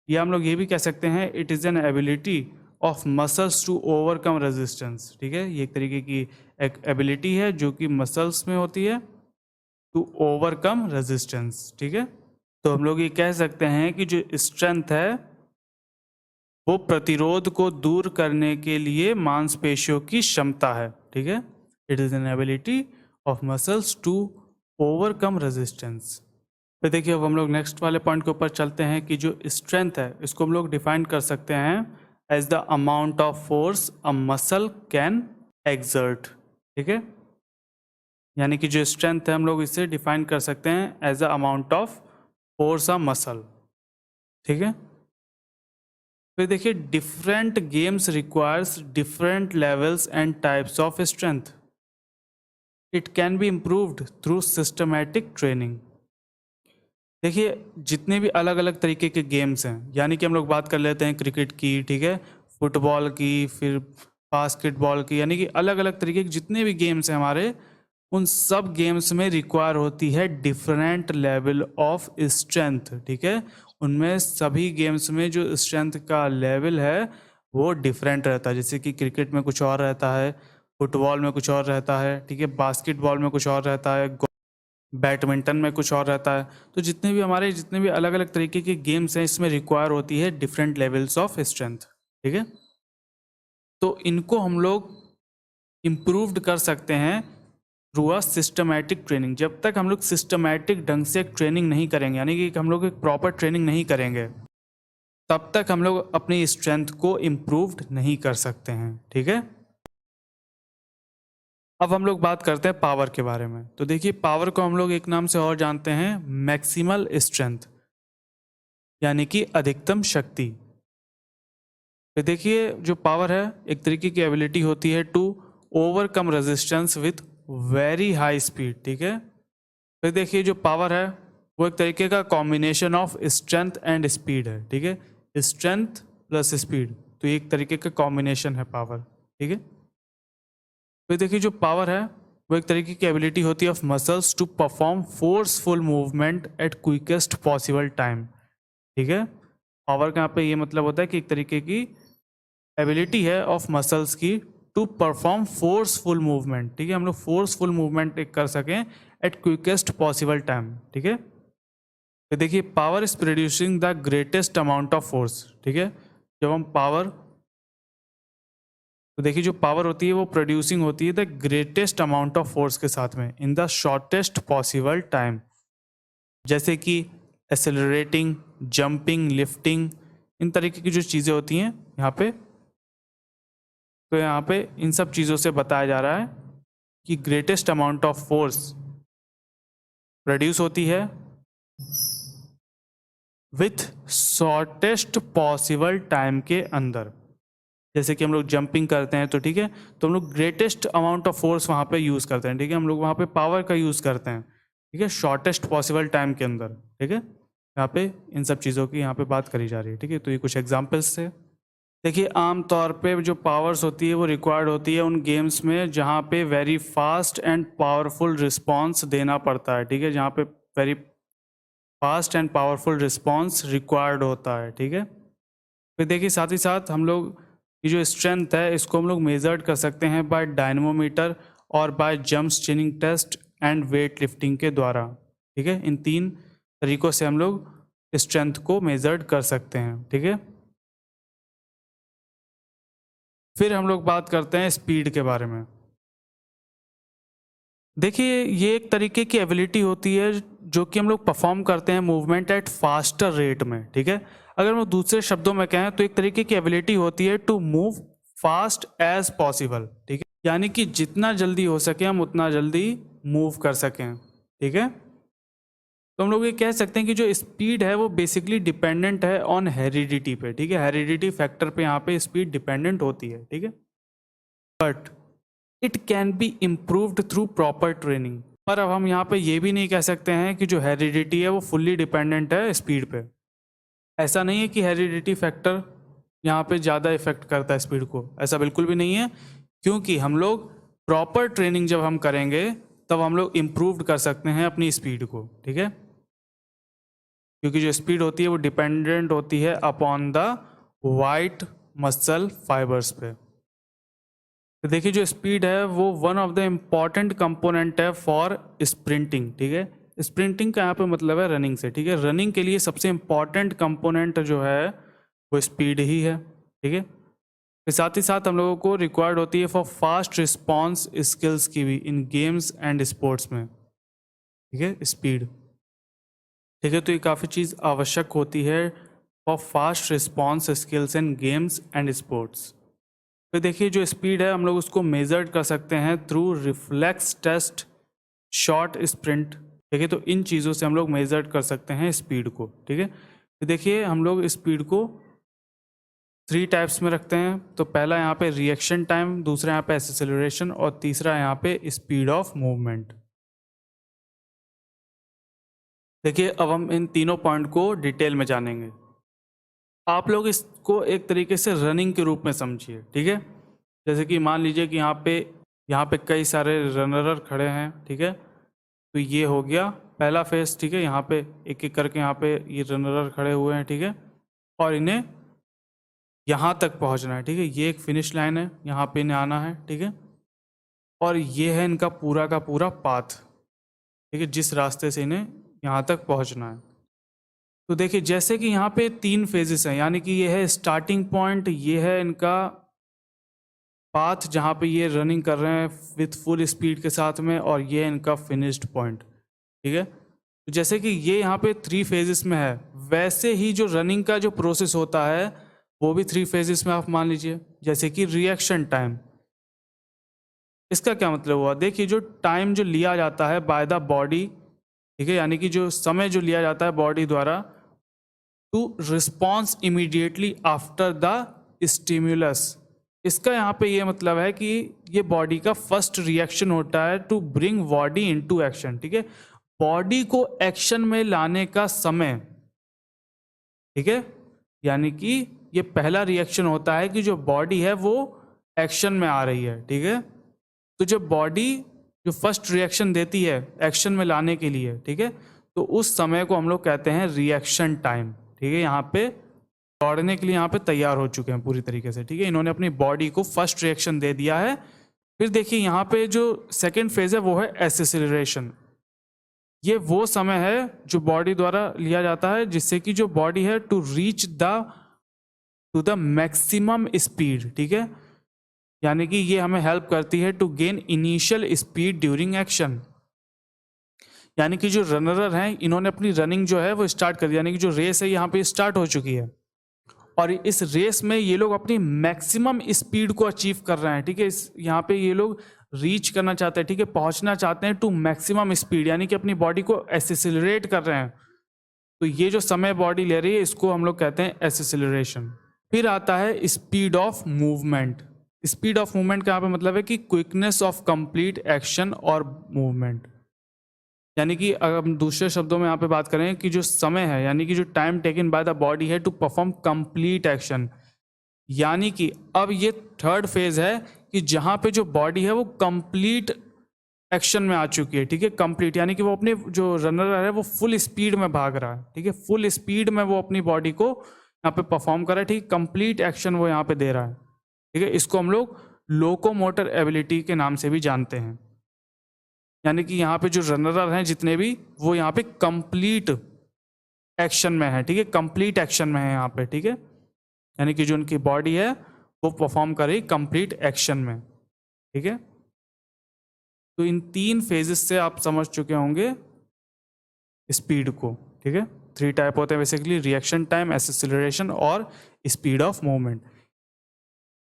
या हम लोग ये भी कह सकते हैं it is an ability of muscles to overcome resistance, ठीक है। ये एक तरीके की एक एबिलिटी है जो कि मसल्स में होती है टू ओवरकम रेजिस्टेंस, ठीक है। तो हम लोग ये कह सकते हैं कि जो स्ट्रेंथ है वो प्रतिरोध को दूर करने के लिए मांसपेशियों की क्षमता है, ठीक है। It is an ability of muscles to overcome resistance. फिर देखिए अब हम लोग नेक्स्ट वाले पॉइंट के ऊपर चलते हैं कि जो स्ट्रेंथ है इसको हम लोग डिफाइन कर सकते हैं as the amount of force a muscle can exert. ठीक है, यानी कि जो स्ट्रेंथ है हम लोग इसे डिफाइन कर सकते हैं as the amount of force a muscle. ठीक है, फिर देखिए different games requires different levels and types of strength. It can be improved through systematic training. देखिए जितने भी अलग अलग तरीके के गेम्स हैं, यानी कि हम लोग बात कर लेते हैं क्रिकेट की, ठीक है, फुटबॉल की, फिर बास्केटबॉल की, यानी कि अलग अलग तरीके के जितने भी गेम्स हैं हमारे, उन सब गेम्स में रिक्वायर होती है डिफरेंट लेवल ऑफ स्ट्रेंथ। ठीक है, उनमें सभी गेम्स में जो स्ट्रेंथ का लेवल है वो डिफरेंट रहता है। जैसे कि क्रिकेट में कुछ और रहता है, फुटबॉल में कुछ और रहता है, ठीक है, बास्केटबॉल में कुछ और रहता है, बैडमिंटन में कुछ और रहता है। तो जितने भी अलग अलग तरीके के गेम्स हैं इसमें रिक्वायर होती है डिफरेंट लेवल्स ऑफ स्ट्रेंथ। ठीक है, तो इनको हम लोग इम्प्रूव्ड कर सकते हैं थ्रू अ सिस्टमैटिक ट्रेनिंग। जब तक हम लोग सिस्टमैटिक ढंग से ट्रेनिंग नहीं करेंगे, यानी कि हम लोग एक प्रॉपर ट्रेनिंग नहीं करेंगे, तब तक हम लोग अपनी स्ट्रेंथ को इम्प्रूव्ड नहीं कर सकते हैं। ठीक है, अब हम लोग बात करते हैं पावर के बारे में। तो देखिए पावर को हम लोग एक नाम से और जानते हैं मैक्सिमल स्ट्रेंथ, यानी कि अधिकतम शक्ति। तो देखिए जो पावर है एक तरीके की एबिलिटी होती है to overcome resistance with very high speed. ठीक है, फिर देखिए जो पावर है वो एक तरीके का combination of strength and speed है। ठीक है, स्ट्रेंथ प्लस स्पीड, तो एक तरीके का कॉम्बिनेशन है पावर। ठीक है, फिर देखिए जो पावर है वो एक तरीके की एबिलिटी होती है of muscles to perform forceful movement at quickest possible time. ठीक है, पावर का यहाँ पे ये मतलब होता है कि एक तरीके की एबिलिटी है ऑफ मसल्स की टू परफॉर्म फोर्सफुल मूवमेंट। ठीक है, हम लोग फोर्सफुल मूवमेंट एक कर सकें एट क्विकेस्ट पॉसिबल टाइम। ठीक है, तो देखिए power is producing the greatest amount of force. ठीक है, जब हम पावर, तो देखिए जो पावर होती है वो प्रोड्यूसिंग होती है the greatest amount of force के साथ में in the shortest possible time, जैसे कि एक्सेलरेटिंग, जंपिंग, लिफ्टिंग, इन तरीके की जो चीज़ें होती हैं यहाँ पे। तो यहाँ पे इन सब चीज़ों से बताया जा रहा है कि greatest amount of force produce होती है विथ शॉर्टेस्ट पॉसिबल टाइम के अंदर। जैसे कि हम लोग जंपिंग करते हैं तो ठीक है, तो हम लोग ग्रेटेस्ट अमाउंट ऑफ फोर्स वहाँ पे यूज़ करते हैं। ठीक है, हम लोग वहाँ पे पावर का यूज़ करते हैं। ठीक है, शॉर्टेस्ट पॉसिबल टाइम के अंदर। ठीक है, यहाँ पे इन सब चीज़ों की यहाँ पे बात करी जा रही है। ठीक है, तो ये कुछ एग्जाम्पल्स थे। देखिए आम तौर पे जो पावर्स होती है वो रिक्वायर्ड होती है उन गेम्स में जहाँ पे very fast and powerful response देना पड़ता है। ठीक है, जहाँ पे very fast and powerful response required होता है। ठीक है, फिर देखिए साथ ही साथ हम लोग ये जो स्ट्रेंथ है इसको हम लोग मेजर्ड कर सकते हैं बाय डायनमोमीटर और by jump standing test and weight lifting के द्वारा। ठीक है, इन तीन तरीकों से हम लोग स्ट्रेंथ को मेजर्ड कर सकते हैं। ठीक है, फिर हम लोग बात करते हैं स्पीड के बारे में। देखिए ये एक तरीके की एबिलिटी होती है जो कि हम लोग परफॉर्म करते हैं मूवमेंट एट फास्टर रेट में। ठीक है, अगर हम दूसरे शब्दों में कहें तो एक तरीके की एबिलिटी होती है to move fast as possible. ठीक है, यानी कि जितना जल्दी हो सके हम उतना जल्दी मूव कर सकें। ठीक है, तो हम लोग ये कह सकते हैं कि जो स्पीड है वो बेसिकली डिपेंडेंट है ऑन हेरिडिटी पे। ठीक है, हेरिडिटी फैक्टर पे यहाँ पे स्पीड डिपेंडेंट होती है। ठीक है, but it can be improved through proper training. पर अब हम यहाँ पे ये भी नहीं कह सकते हैं कि जो हेरिडिटी है वो फुल्ली डिपेंडेंट है स्पीड पे। ऐसा नहीं है कि हेरिडिटी फैक्टर यहाँ पे ज़्यादा इफेक्ट करता है स्पीड को, ऐसा बिल्कुल भी नहीं है, क्योंकि हम लोग प्रॉपर ट्रेनिंग जब हम करेंगे तब हम लोग इम्प्रूव कर सकते हैं अपनी स्पीड को। ठीक है, क्योंकि जो स्पीड होती है वो डिपेंडेंट होती है upon the white muscle fibres पे। तो देखिए जो स्पीड है वो one of the important component है फॉर स्प्रिंटिंग। ठीक है, स्प्रिंटिंग का यहाँ पे मतलब है रनिंग से। ठीक है, रनिंग के लिए सबसे इम्पॉर्टेंट कंपोनेंट जो है वो स्पीड ही है। ठीक है, फिर साथ ही साथ हम लोगों को रिक्वायर्ड होती है फॉर फास्ट रिस्पॉन्स स्किल्स की भी इन गेम्स एंड स्पोर्ट्स में। ठीक है, स्पीड। ठीक है, तो ये काफ़ी चीज़ आवश्यक होती है for fast response skills in games and sports. तो देखिए जो स्पीड है हम लोग उसको मेजर कर सकते हैं through reflex test, short sprint. ठीक है, तो इन चीज़ों से हम लोग मेजर कर सकते हैं स्पीड को। ठीक है, तो देखिए हम लोग स्पीड को 3 टाइप्स में रखते हैं। तो पहला यहाँ पे रिएक्शन टाइम, दूसरा यहाँ पे एक्सेलरेशन और तीसरा यहाँ पे स्पीड ऑफ मूवमेंट। देखिए अब हम इन तीनों पॉइंट को डिटेल में जानेंगे। आप लोग इसको एक तरीके से रनिंग के रूप में समझिए। ठीक है, जैसे कि मान लीजिए कि यहाँ पे कई सारे रनर खड़े हैं। ठीक है, तो ये हो गया पहला फेज। ठीक है, यहाँ पे एक एक करके यहाँ पे ये रनर खड़े हुए हैं। ठीक है, और इन्हें यहाँ तक पहुँचना है। ठीक है, ये एक फिनिश लाइन है, यहाँ पे इन्हें आना है। ठीक है, और ये है इनका पूरा का पूरा पाथ। ठीक है, जिस रास्ते से इन्हें यहाँ तक पहुँचना है। तो देखिए जैसे कि यहाँ पे 3 फेजेस हैं, यानी कि ये है स्टार्टिंग पॉइंट, ये है इनका पाथ जहाँ पे ये रनिंग कर रहे हैं विथ फुल स्पीड के साथ में, और ये है इनका फिनिश्ड पॉइंट। ठीक है, तो जैसे कि ये यहाँ पे 3 फेजेस में है, वैसे ही जो रनिंग का जो प्रोसेस होता है वो भी 3 फेजेस में आप मान लीजिए। जैसे कि रिएक्शन टाइम, इसका क्या मतलब हुआ? देखिए जो टाइम जो लिया जाता है बाय द बॉडी, ठीक है, यानी कि जो समय जो लिया जाता है बॉडी द्वारा to response immediately after the stimulus, इसका यहाँ पे ये मतलब है कि ये बॉडी का फर्स्ट रिएक्शन होता है to bring body into action. ठीक है, बॉडी को एक्शन में लाने का समय। ठीक है, यानी कि ये पहला रिएक्शन होता है कि जो बॉडी है वो एक्शन में आ रही है। ठीक है, तो जब बॉडी जो फर्स्ट रिएक्शन देती है एक्शन में लाने के लिए, ठीक है, तो उस समय को हम लोग कहते हैं रिएक्शन टाइम। ठीक है, यहाँ पे दौड़ने के लिए यहाँ पे तैयार हो चुके हैं पूरी तरीके से। ठीक है, इन्होंने अपनी बॉडी को फर्स्ट रिएक्शन दे दिया है। फिर देखिए यहाँ पे जो सेकेंड फेज है वो है एक्सेलरेशन। ये वो समय है जो बॉडी द्वारा लिया जाता है जिससे कि जो बॉडी है टू द मैक्सिमम स्पीड। ठीक है, यानी कि ये हमें हेल्प करती है to gain initial speed during action. यानी कि जो रनर हैं इन्होंने अपनी रनिंग जो है वो स्टार्ट कर दी, यानी कि जो रेस है यहाँ पे स्टार्ट हो चुकी है, और इस रेस में ये लोग अपनी मैक्सिमम स्पीड को अचीव कर रहे हैं। ठीक है, इस यहाँ पे ये लोग रीच करना चाहते हैं। ठीक है, पहुंचना चाहते हैं टू मैक्सिमम स्पीड, यानी कि अपनी बॉडी को एक्सेलरेट कर रहे हैं। तो ये जो समय बॉडी ले रही है इसको हम लोग कहते हैं एक्सेलरेशन। फिर आता है speed of movement. Speed of movement का यहाँ पे मतलब है कि क्विकनेस ऑफ कंप्लीट एक्शन और मूवमेंट। यानी कि अगर हम दूसरे शब्दों में यहाँ पे बात करें कि जो समय है, यानी कि जो time taken by the body है टू परफॉर्म कंप्लीट एक्शन, यानी कि अब ये थर्ड फेज है कि जहाँ पे जो बॉडी है वो कंप्लीट एक्शन में आ चुकी है। ठीक है, कंप्लीट यानी कि वो अपने जो रनर है वो फुल स्पीड में भाग रहा है। ठीक है, फुल स्पीड में वो अपनी बॉडी को यहाँ पे परफॉर्म कर रहा है। ठीक है, कंप्लीट एक्शन वो यहाँ पे दे रहा है। ठीक है, इसको हम लोग लोकोमोटर एबिलिटी के नाम से भी जानते हैं। यानी कि यहाँ पे जो रनर हैं जितने भी वो यहाँ पे कंप्लीट एक्शन में है। ठीक है, कंप्लीट एक्शन में है यहाँ पे। ठीक है, यानी कि जो उनकी बॉडी है वो परफॉर्म कर रही कंप्लीट एक्शन में। ठीक है, तो इन 3 फेजेस से आप समझ चुके होंगे स्पीड को। ठीक है, 3 टाइप होते हैं बेसिकली, रिएक्शन टाइम, एक्सेलरेशन और स्पीड ऑफ मूवमेंट।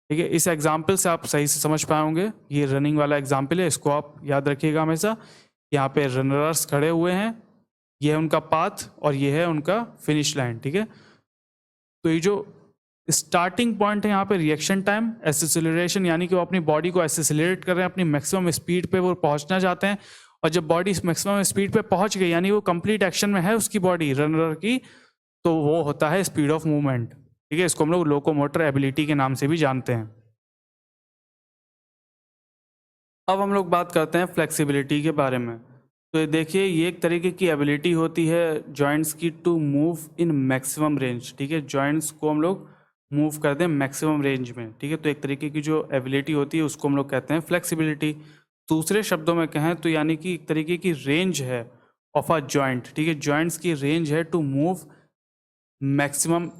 ठीक है, इस एग्जाम्पल से आप सही से समझ पाए होंगे। ये रनिंग वाला एग्जाम्पल है, इसको आप याद रखिएगा हमेशा। यहाँ पे रनर्स खड़े हुए हैं, ये है उनका पाथ और ये है उनका फिनिश लाइन। ठीक है, तो ये जो स्टार्टिंग पॉइंट है यहाँ पे रिएक्शन टाइम, एक्सेलरेशन, यानी कि वो अपनी बॉडी को एक्सेलरेट कर रहे हैं, अपनी मैक्सिमम स्पीड पे वो पहुंचना चाहते हैं। और जब बॉडी मैक्सिमम स्पीड पे पहुंच गई, यानी वो कंप्लीट एक्शन में है उसकी बॉडी रनर की, तो वो होता है स्पीड ऑफ मूवमेंट। ठीक है, इसको हम लोग लोकोमोटर एबिलिटी के नाम से भी जानते हैं। अब हम लोग बात करते हैं फ्लेक्सिबिलिटी के बारे में। तो ये देखिए ये एक तरीके की एबिलिटी होती है जॉइंट्स की to move in maximum range. ठीक है, जॉइंट्स को हम लोग मूव करते हैं मैक्सिमम रेंज में। ठीक है, तो एक तरीके की जो एबिलिटी होती है उसको हम लोग कहते हैं फ्लेक्सिबिलिटी। दूसरे शब्दों में कहें तो यानी कि एक तरीके की रेंज है ऑफ अ जॉइंट। ठीक है, जॉइंट्स की रेंज है टू मूव मैक्सिमम।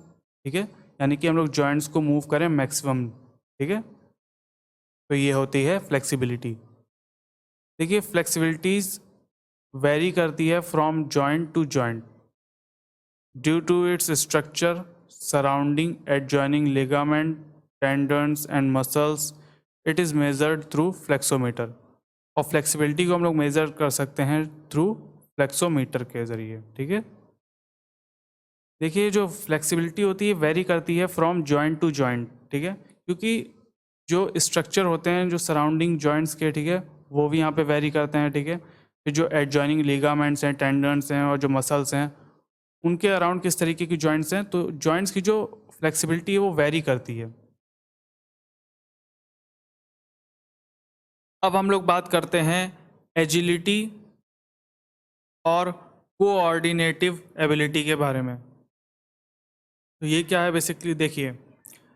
ठीक है, यानी कि हम लोग जॉइंट्स को मूव करें मैक्सिमम। ठीक है, तो ये होती है फ्लेक्सिबिलिटी। देखिए फ्लेक्सिबिलिटीज वेरी करती है from joint to joint due to its structure surrounding adjoining ligament tendons and muscles. It is measured through flexometer. और फ्लेक्सिबिलिटी को हम लोग मेज़र कर सकते हैं थ्रू फ्लेक्सोमीटर के ज़रिए। ठीक है, देखिए जो फ्लेक्सिबिलिटी होती है वेरी करती है फ्रॉम जॉइंट टू जॉइंट। ठीक है, क्योंकि जो स्ट्रक्चर होते हैं जो सराउंडिंग जॉइंट्स के, ठीक है, वो भी यहाँ पे वेरी करते हैं। ठीक है, फिर जो एडजॉइनिंग लिगामेंट्स हैं, टेंडन्स हैं और जो मसल्स हैं उनके अराउंड किस तरीके की जॉइंट्स हैं, तो जॉइंट्स की जो फ्लेक्सिबिलिटी है वो वेरी करती है। अब हम लोग बात करते हैं एजिलिटी और कोऑर्डिनेटिव एबिलिटी के बारे में। तो ये क्या है बेसिकली, देखिए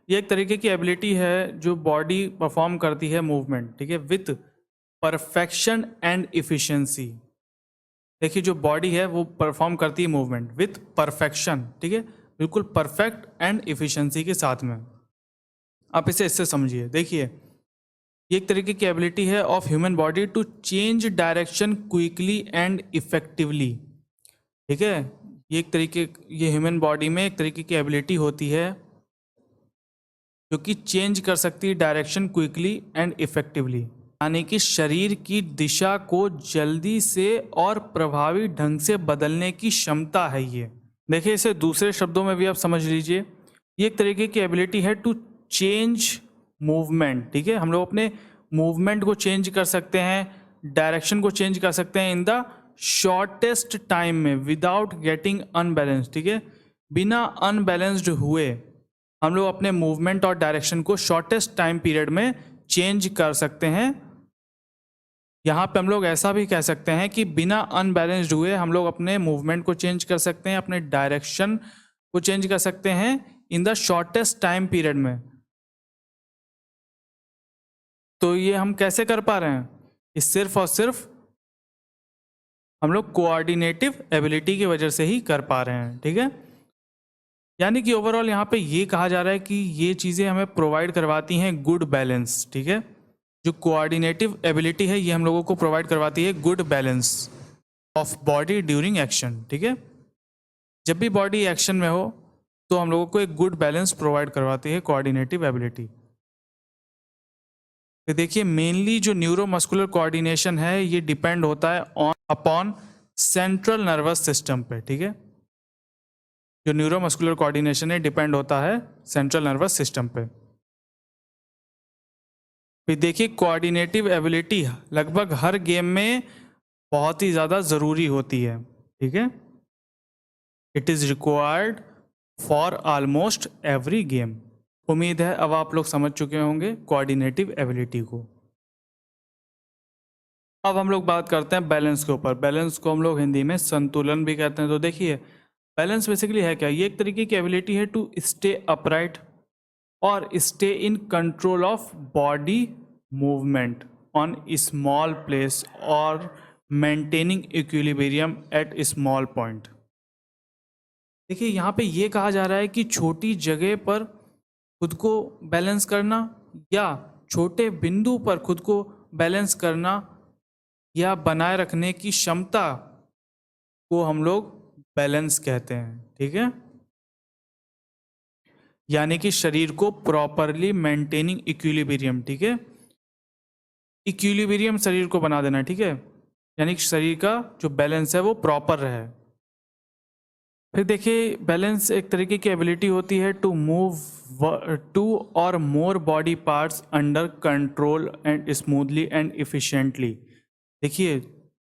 ये एक तरीके की एबिलिटी है जो बॉडी परफॉर्म करती है मूवमेंट, ठीक है, विथ परफेक्शन एंड इफिशिएंसी। देखिए जो बॉडी है वो परफॉर्म करती है मूवमेंट विथ परफेक्शन, ठीक है, बिल्कुल परफेक्ट एंड इफिशिएंसी के साथ में। आप इसे इससे समझिए, देखिए ये एक तरीके की एबिलिटी है of human body to change direction quickly and effectively. ठीक है, ये ह्यूमन बॉडी में एक तरीके की एबिलिटी होती है जो कि चेंज कर सकती है डायरेक्शन क्विकली एंड इफेक्टिवली, यानी कि शरीर की दिशा को जल्दी से और प्रभावी ढंग से बदलने की क्षमता है ये। देखिए इसे दूसरे शब्दों में भी आप समझ लीजिए, ये एक तरीके की एबिलिटी है टू चेंज मूवमेंट। ठीक है, हम लोग अपने मूवमेंट को चेंज कर सकते हैं, डायरेक्शन को चेंज कर सकते हैं इन द शॉर्टेस्ट टाइम में विदाउट गेटिंग अनबैलेंस्ड। ठीक है, बिना अनबैलेंस्ड हुए हम लोग अपने मूवमेंट और डायरेक्शन को शॉर्टेस्ट टाइम पीरियड में चेंज कर सकते हैं। यहाँ पे हम लोग ऐसा भी कह सकते हैं कि बिना अनबैलेंस्ड हुए हम लोग अपने मूवमेंट को चेंज कर सकते हैं, अपने डायरेक्शन को चेंज कर सकते हैं in the shortest time period में। तो ये हम कैसे कर पा रहे हैं, ये सिर्फ और सिर्फ हम लोग कोऑर्डिनेटिव एबिलिटी की वजह से ही कर पा रहे हैं। ठीक है, यानी कि ओवरऑल यहाँ पे ये कहा जा रहा है कि ये चीज़ें हमें प्रोवाइड करवाती हैं गुड बैलेंस। ठीक है, जो कोऑर्डिनेटिव एबिलिटी है ये हम लोगों को प्रोवाइड करवाती है good balance of body during action. ठीक है, जब भी बॉडी एक्शन में हो तो हम लोगों को एक गुड बैलेंस प्रोवाइड करवाती है कोऑर्डिनेटिव एबिलिटी। तो देखिए मेनली जो न्यूरोमस्कुलर कोऑर्डिनेशन है ये डिपेंड होता है अपॉन सेंट्रल नर्वस सिस्टम पे। ठीक है, जो न्यूरोमस्कुलर कोऑर्डिनेशन है डिपेंड होता है सेंट्रल नर्वस सिस्टम पे। फिर देखिए कोऑर्डिनेटिव एबिलिटी लगभग हर गेम में बहुत ही ज़्यादा ज़रूरी होती है। ठीक है, it is required for almost every game. उम्मीद है अब आप लोग समझ चुके होंगे कोऑर्डिनेटिव एबिलिटी को। अब हम लोग बात करते हैं बैलेंस के ऊपर। बैलेंस को हम लोग हिंदी में संतुलन भी कहते हैं। तो देखिए बैलेंस बेसिकली है क्या, ये एक तरीके की एबिलिटी है टू स्टे अपराइट और stay in control of body movement on small place और maintaining equilibrium at small point. देखिए यहाँ पे ये कहा जा रहा है कि छोटी जगह पर खुद को बैलेंस करना या छोटे बिंदु पर खुद को बैलेंस करना या बनाए रखने की क्षमता को हम लोग बैलेंस कहते हैं। ठीक है, यानी कि शरीर को प्रॉपरली मेंटेनिंग इक्विलिब्रियम। ठीक है, इक्विलिब्रियम शरीर को बना देना। ठीक है, यानी कि शरीर का जो बैलेंस है वो प्रॉपर रहे। फिर देखिए बैलेंस एक तरीके की एबिलिटी होती है टू मूव टू और more body parts under control and smoothly and efficiently. देखिए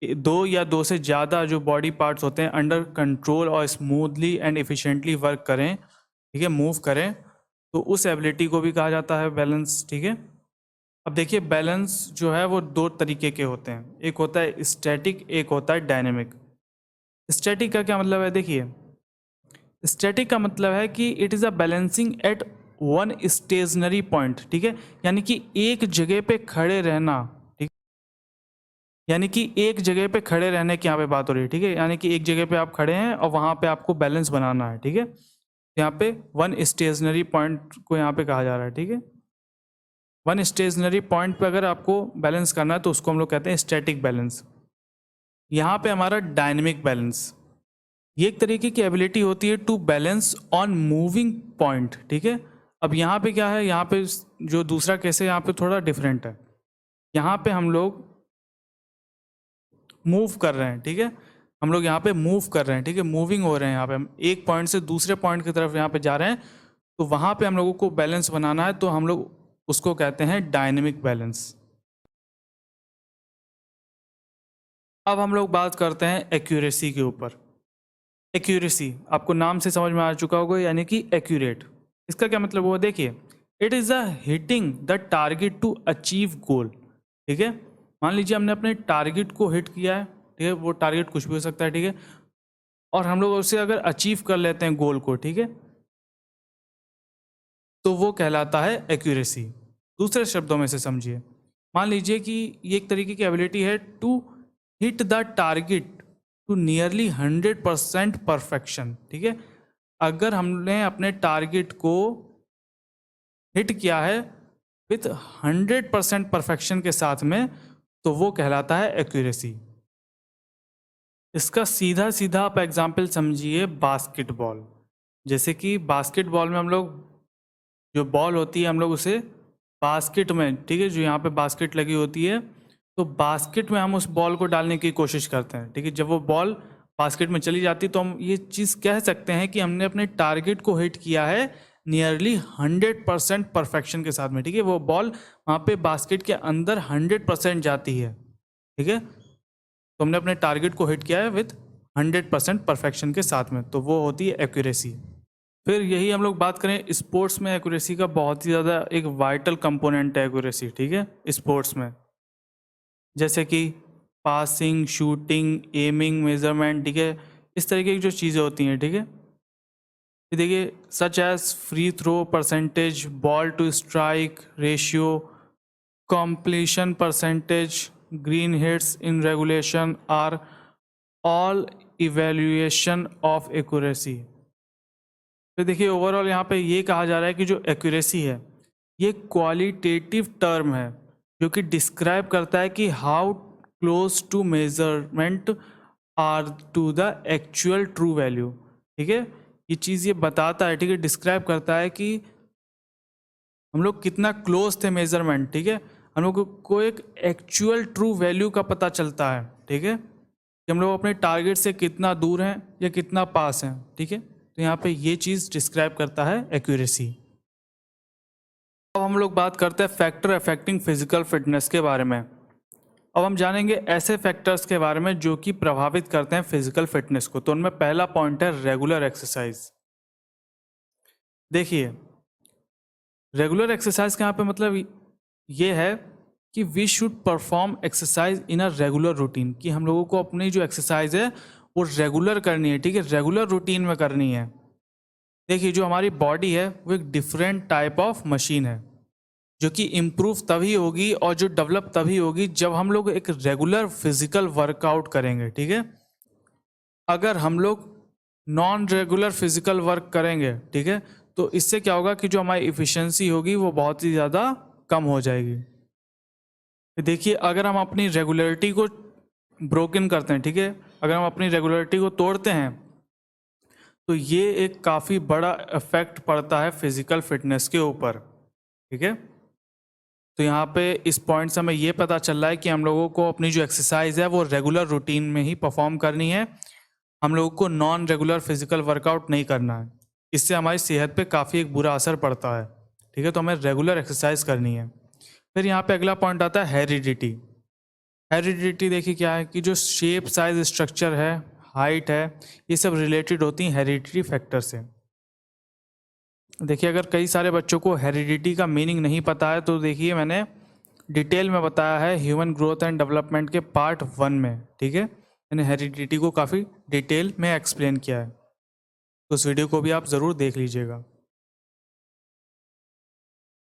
दो या दो से ज़्यादा जो बॉडी पार्ट्स होते हैं अंडर कंट्रोल और स्मूथली एंड इफिशिएंटली वर्क करें, ठीक है, मूव करें, तो उस एबिलिटी को भी कहा जाता है बैलेंस। ठीक है, अब देखिए बैलेंस जो है वो दो तरीके के होते हैं, एक होता है स्टैटिक, एक होता है डायनेमिक। स्टैटिक का क्या मतलब है, देखिए स्टैटिक का मतलब है कि it is a balancing at one stationary point. ठीक है, यानी कि एक जगह पे खड़े रहना। ठीक, यानी कि एक जगह पे खड़े रहने की यहाँ पे बात हो रही है। ठीक है, यानी कि एक जगह पे आप खड़े हैं और वहाँ पे आपको बैलेंस बनाना है। ठीक है, यहाँ पे वन स्टेशनरी पॉइंट को यहाँ पे कहा जा रहा है। ठीक है, वन स्टेशनरी पॉइंट पे अगर आपको बैलेंस करना है तो उसको हम लोग कहते हैं स्टैटिक बैलेंस। यहाँ पे हमारा डायनेमिक बैलेंस, ये एक तरीके की एबिलिटी होती है to balance on moving point, ठीक है। अब यहाँ पे क्या है, यहाँ पे जो दूसरा केस है यहाँ पे थोड़ा डिफरेंट है। यहाँ पे हम लोग मूव कर रहे हैं, ठीक है, हम लोग यहाँ पे मूव कर रहे हैं, ठीक है, मूविंग हो रहे हैं, यहाँ पे हम एक पॉइंट से दूसरे पॉइंट की तरफ यहाँ पे जा रहे हैं, तो वहाँ पे हम लोगों को बैलेंस बनाना है, तो हम लोग उसको कहते हैं डायनेमिक बैलेंस। अब हम लोग बात करते हैं एक्यूरेसी के ऊपर। एक्यूरेसी आपको नाम से समझ में आ चुका होगा, यानी कि एक्यूरेट। इसका क्या मतलब हुआ, देखिए, it is a hitting the target to achieve goal, ठीक है। मान लीजिए हमने अपने टारगेट को हिट किया है, ठीक है, वो टारगेट कुछ भी हो सकता है, ठीक है, और हम लोग उसे अगर अचीव कर लेते हैं गोल को, ठीक है, तो वो कहलाता है एक्यूरेसी। दूसरे शब्दों में से समझिए, मान लीजिए कि ये एक तरीके की एबिलिटी है to hit the target to nearly 100% perfection, ठीक है। अगर हमने अपने टारगेट को हिट किया है विथ 100% परफेक्शन के साथ में, तो वो कहलाता है एक्यूरेसी। इसका सीधा सीधा आप एग्जाम्पल समझिए बास्केटबॉल। जैसे कि बास्केटबॉल में हम लोग, जो बॉल होती है हम लोग उसे बास्केट में, ठीक है, जो यहाँ पे बास्केट लगी होती है, तो बास्केट में हम उस बॉल को डालने की कोशिश करते हैं, ठीक है। जब वो बॉल बास्केट में चली जाती है तो हम ये चीज़ कह सकते हैं कि हमने अपने टारगेट को हिट किया है नियरली 100% परफेक्शन के साथ में, ठीक है। वो बॉल वहाँ पे बास्केट के अंदर 100% जाती है, ठीक है, तो हमने अपने टारगेट को हिट किया है विथ 100% परफेक्शन के साथ में, तो वो होती है एक्यूरेसी। फिर यही हम लोग बात करें स्पोर्ट्स में, एक्यूरेसी का बहुत ही ज़्यादा एक वाइटल कंपोनेंट है एक्यूरेसी, ठीक है, स्पोर्ट्स में। जैसे कि पासिंग, शूटिंग, एमिंग, मेजरमेंट, ठीक है, इस तरीके की जो चीज़ें होती हैं, ठीक है, ये देखिए, such as free throw percentage, ball to strike ratio, completion percentage, green hits in regulation are all evaluation of accuracy। तो देखिए ओवरऑल यहाँ पे ये कहा जा रहा है कि जो एक्यूरेसी है ये क्वालिटेटिव टर्म है जो कि डिस्क्राइब करता है कि how close to measurement are to the actual true value, ठीक है। ये चीज़ ये बताता है, ठीक है, डिस्क्राइब करता है कि हम लोग कितना क्लोज थे मेजरमेंट, ठीक है, हम लोग को एक एक्चुअल ट्रू वैल्यू का पता चलता है, ठीक है, कि हम लोग अपने टारगेट से कितना दूर हैं या कितना पास हैं, ठीक है। तो यहाँ पे ये चीज़ डिस्क्राइब करता है एक्यूरेसी। अब हम लोग बात करते हैं फैक्टर अफेक्टिंग फिजिकल फिटनेस के बारे में। अब हम जानेंगे ऐसे फैक्टर्स के बारे में जो कि प्रभावित करते हैं फिजिकल फिटनेस को। तो उनमें पहला पॉइंट है रेगुलर एक्सरसाइज। देखिए, रेगुलर एक्सरसाइज का यहाँ पे मतलब ये है कि we should perform exercise in a regular routine, कि हम लोगों को अपनी जो एक्सरसाइज है वो रेगुलर करनी है, ठीक है, रेगुलर रूटीन में करनी है। देखिए, जो हमारी बॉडी है वो एक डिफरेंट टाइप ऑफ मशीन है जो कि इम्प्रूव तभी होगी और जो डेवलप तभी होगी जब हम लोग एक रेगुलर फिजिकल वर्कआउट करेंगे, ठीक है। अगर हम लोग नॉन रेगुलर फिजिकल वर्क करेंगे, ठीक है, तो इससे क्या होगा कि जो हमारी इफ़िशियंसी होगी वो बहुत ही ज़्यादा कम हो जाएगी। देखिए, अगर हम अपनी रेगुलरिटी को ब्रोकन करते हैं, ठीक है, अगर हम अपनी रेगुलरिटी को तोड़ते हैं तो ये एक काफ़ी बड़ा इफेक्ट पड़ता है फिजिकल फिटनेस के ऊपर, ठीक है। तो यहाँ पे इस पॉइंट से हमें ये पता चल रहा है कि हम लोगों को अपनी जो एक्सरसाइज है वो रेगुलर रूटीन में ही परफॉर्म करनी है, हम लोगों को नॉन रेगुलर फिजिकल वर्कआउट नहीं करना है। इससे हमारी सेहत पे काफ़ी एक बुरा असर पड़ता है, ठीक है, तो हमें रेगुलर एक्सरसाइज करनी है। फिर यहाँ पे अगला पॉइंट आता है हेरिडिटी। हेरिडिटी देखिए क्या है कि जो शेप, साइज, स्ट्रक्चर है, हाइट है, ये सब रिलेटेड होती हैं हेरिडिटी फैक्टर से। देखिए, अगर कई सारे बच्चों को हेरिडिटी का मीनिंग नहीं पता है तो देखिए मैंने डिटेल में बताया है ह्यूमन ग्रोथ एंड डेवलपमेंट के पार्ट 1 में, ठीक है, मैंने हेरिडिटी को काफ़ी डिटेल में एक्सप्लेन किया है, तो उस वीडियो को भी आप ज़रूर देख लीजिएगा।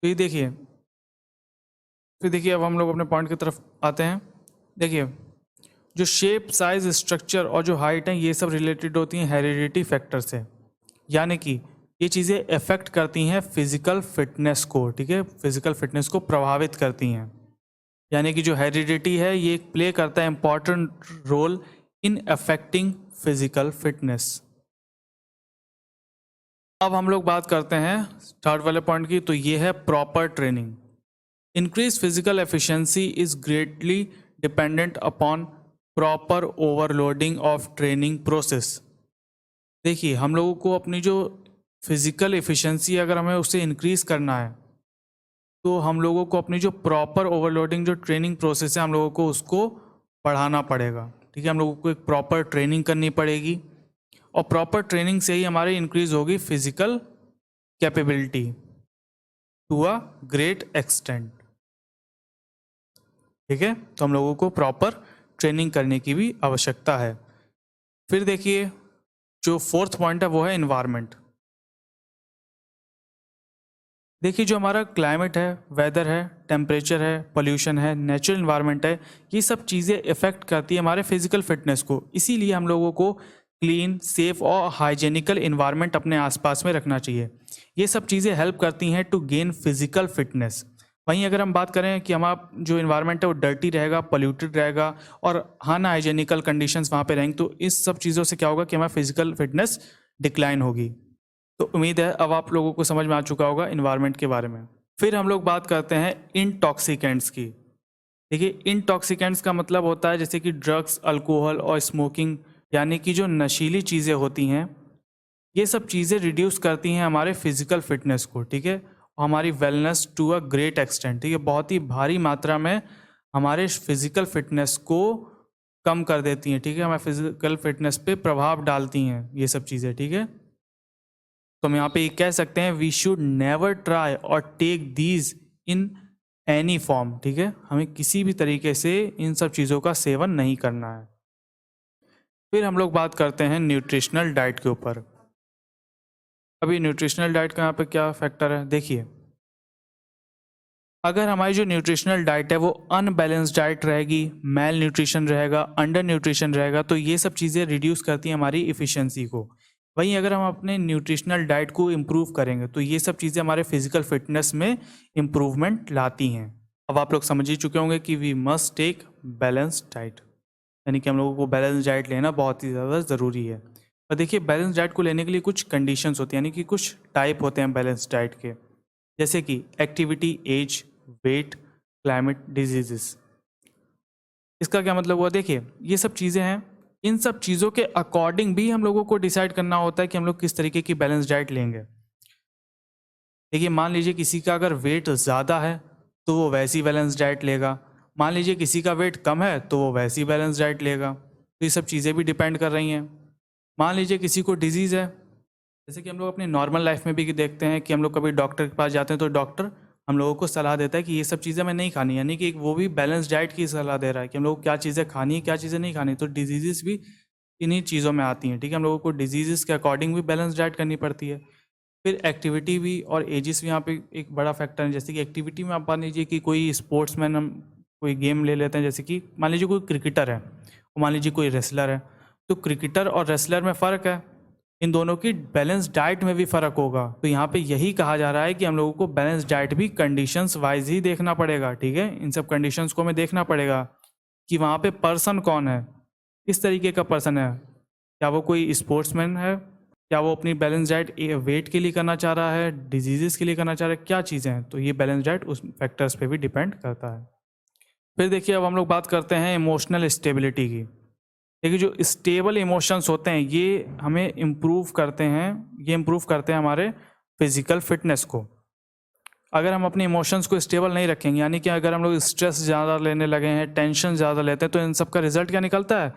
तो ये देखिए, फिर देखिए अब हम लोग अपने पॉइंट की तरफ आते हैं। देखिए, जो शेप, साइज, स्ट्रक्चर और जो हाइट है ये सब रिलेटेड होती हैं हेरिडिटी फैक्टर से, यानी कि ये चीज़ें अफेक्ट करती हैं फिजिकल फिटनेस को, ठीक है, फिजिकल फिटनेस को प्रभावित करती हैं। यानी कि जो हेरिडिटी है ये प्ले करता है important role in affecting physical fitness. अब हम लोग बात करते हैं थर्ड वाले पॉइंट की, तो ये है proper training. Increase physical efficiency is greatly dependent upon proper overloading of training process. देखिए, हम लोगों को अपनी जो फिजिकल एफिशिएंसी अगर हमें उसे इंक्रीज करना है, तो हम लोगों को अपनी जो प्रॉपर ओवरलोडिंग जो ट्रेनिंग प्रोसेस है हम लोगों को उसको बढ़ाना पड़ेगा। ठीक है, हम लोगों को एक प्रॉपर ट्रेनिंग करनी पड़ेगी, और प्रॉपर ट्रेनिंग से ही हमारी इंक्रीज होगी physical capability to a great extent. ठीक है, तो हम लोगों को प्रॉपर ट्रेनिंग करने की भी आवश्यकता है। फिर देखिए, जो फोर्थ पॉइंट है वो है इन्वायरमेंट। देखिए, जो हमारा क्लाइमेट है, वेदर है, टेम्परेचर है, पोल्यूशन है, नेचुरल इन्वायरमेंट है, ये सब चीज़ें इफ़ेक्ट करती है हमारे फिजिकल फिटनेस को। इसीलिए हम लोगों को क्लीन, सेफ और हाइजेनिकल इन्वायरमेंट अपने आसपास में रखना चाहिए। ये सब चीज़ें हेल्प करती हैं टू गेन फिजिकल फिटनेस। वहीं अगर हम बात करें कि हमारा जो इन्वायरमेंट है वो डर्टी रहेगा, पोल्यूटेड रहेगा और अनहाइजेनिकल कंडीशंस वहाँ पे रहेंगी, तो इस सब चीज़ों से क्या होगा कि हमारा फिजिकल फिटनेस डिक्लाइन होगी। तो उम्मीद है अब आप लोगों को समझ में आ चुका होगा इन्वायरमेंट के बारे में। फिर हम लोग बात करते हैं इंटॉक्सिकेंट्स की। देखिए, इंटॉक्सिकेंट्स का मतलब होता है जैसे कि ड्रग्स, अल्कोहल और स्मोकिंग, यानी कि जो नशीली चीज़ें होती हैं, ये सब चीज़ें रिड्यूस करती हैं हमारे फिजिकल फिटनेस को। ठीक है, और हमारी wellness to a great extent. ठीक है, बहुत ही भारी मात्रा में हमारे फिजिकल फिटनेस को कम कर देती हैं। ठीक है, हमारे फिजिकल फिटनेस पे प्रभाव डालती हैं ये सब चीज़ें। ठीक है, तो हम यहाँ पे ये कह सकते हैं, वी शुड नेवर ट्राई और take these in any form. ठीक है, हमें किसी भी तरीके से इन सब चीज़ों का सेवन नहीं करना है। फिर हम लोग बात करते हैं न्यूट्रिशनल डाइट के ऊपर। अभी न्यूट्रिशनल डाइट का यहाँ पे क्या फैक्टर है, देखिए, अगर हमारी जो न्यूट्रिशनल डाइट है वो अनबैलेंस्ड डाइट रहेगी, मेल न्यूट्रिशन रहेगा, अंडर न्यूट्रिशन रहेगा, तो ये सब चीज़ें रिड्यूस करती हैं हमारी इफ़िशियंसी को। वहीं अगर हम अपने न्यूट्रिशनल डाइट को इम्प्रूव करेंगे तो ये सब चीज़ें हमारे फिजिकल फिटनेस में इम्प्रूवमेंट लाती हैं। अब आप लोग समझ ही चुके होंगे कि we must take balance diet, यानी कि हम लोगों को बैलेंस डाइट लेना बहुत ही ज़्यादा ज़रूरी है। और देखिए, बैलेंस डाइट को लेने के लिए कुछ कंडीशंस होती हैं, यानी कि कुछ टाइप होते हैं बैलेंस डाइट के, जैसे कि activity, age, weight, climate, diseases. इसका क्या मतलब हुआ, देखिए, ये सब चीज़ें हैं, इन सब चीज़ों के अकॉर्डिंग भी हम लोगों को डिसाइड करना होता है कि हम लोग किस तरीके की बैलेंस डाइट लेंगे। देखिए, मान लीजिए किसी का अगर वेट ज़्यादा है तो वो वैसी बैलेंस डाइट लेगा, मान लीजिए किसी का वेट कम है तो वो वैसी बैलेंस डाइट लेगा। तो ये सब चीज़ें भी डिपेंड कर रही हैं। मान लीजिए किसी को डिजीज़ है, जैसे कि हम लोग अपनी नॉर्मल लाइफ में भी देखते हैं कि हम लोग कभी डॉक्टर के पास जाते हैं तो डॉक्टर हम लोगों को सलाह देता है कि ये सब चीज़ें हमें नहीं खानी, यानी कि वो भी बैलेंस डाइट की सलाह दे रहा है कि हम लोग को क्या चीज़ें खानी है, क्या चीज़ें नहीं खानी। तो डिजीज़ेस भी इन्हीं चीज़ों में आती हैं। ठीक है, हम लोगों को डिजीज़ेस के अकॉर्डिंग भी बैलेंस डाइट करनी पड़ती है। फिर एक्टिविटी भी और एजेस भी यहाँ पे एक बड़ा फैक्टर है। जैसे कि एक्टिविटी में आप मान लीजिए कि कोई स्पोर्ट्समैन, हम कोई गेम ले लेते हैं, जैसे कि मान लीजिए कोई क्रिकेटर है और मान लीजिए कोई रेसलर है, तो क्रिकेटर और रेसलर में फ़र्क है, इन दोनों की बैलेंस डाइट में भी फ़र्क होगा। तो यहाँ पे यही कहा जा रहा है कि हम लोगों को बैलेंस डाइट भी कंडीशंस वाइज ही देखना पड़ेगा। ठीक है, इन सब कंडीशंस को हमें देखना पड़ेगा कि वहाँ पे पर्सन कौन है, किस तरीके का पर्सन है, क्या वो कोई स्पोर्ट्समैन है, क्या वो अपनी बैलेंस डाइट वेट के लिए करना चाह रहा है, डिजीज़ेस के लिए करना चाह रहा है, क्या चीज़ें हैं। तो ये बैलेंस डाइट उस फैक्टर्स पे भी डिपेंड करता है। फिर देखिए, अब हम लोग बात करते हैं इमोशनल स्टेबिलिटी की। देखिए, जो स्टेबल इमोशंस होते हैं ये हमें इम्प्रूव करते हैं, ये इम्प्रूव करते हैं हमारे फिजिकल फिटनेस को। अगर हम अपने इमोशंस को स्टेबल नहीं रखेंगे, यानी कि अगर हम लोग स्ट्रेस ज़्यादा लेने लगे हैं, टेंशन ज़्यादा लेते हैं, तो इन सब का रिजल्ट क्या निकलता है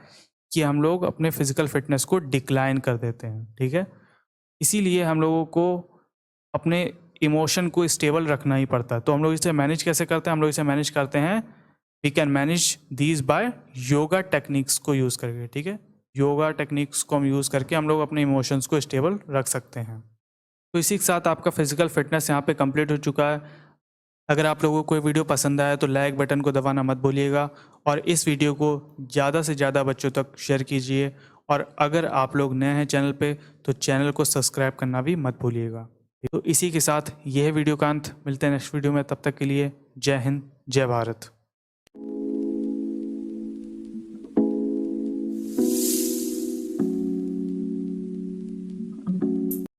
कि हम लोग अपने फिजिकल फिटनेस को डिक्लाइन कर देते हैं। ठीक है, इसीलिए हम लोगों को अपने इमोशन को स्टेबल रखना ही पड़ता है। तो हम लोग इसे मैनेज कैसे करते हैं, हम लोग इसे मैनेज करते हैं, we can manage these by yoga techniques को यूज़ करके। ठीक है, योगा टेक्निक्स को हम यूज़ करके हम लोग अपने इमोशंस को स्टेबल रख सकते हैं। तो इसी के साथ आपका फिजिकल फिटनेस यहाँ पे कंप्लीट हो चुका है। अगर आप लोगों को कोई वीडियो पसंद आया तो लाइक बटन को दबाना मत भूलिएगा, और इस वीडियो को ज़्यादा से ज़्यादा बच्चों तक शेयर कीजिए। और अगर आप लोग नए हैं चैनल पे तो चैनल को सब्सक्राइब करना भी मत भूलिएगा। तो इसी के साथ यह वीडियो का अंत, मिलते हैं नेक्स्ट वीडियो में, तब तक के लिए जय हिंद, जय भारत।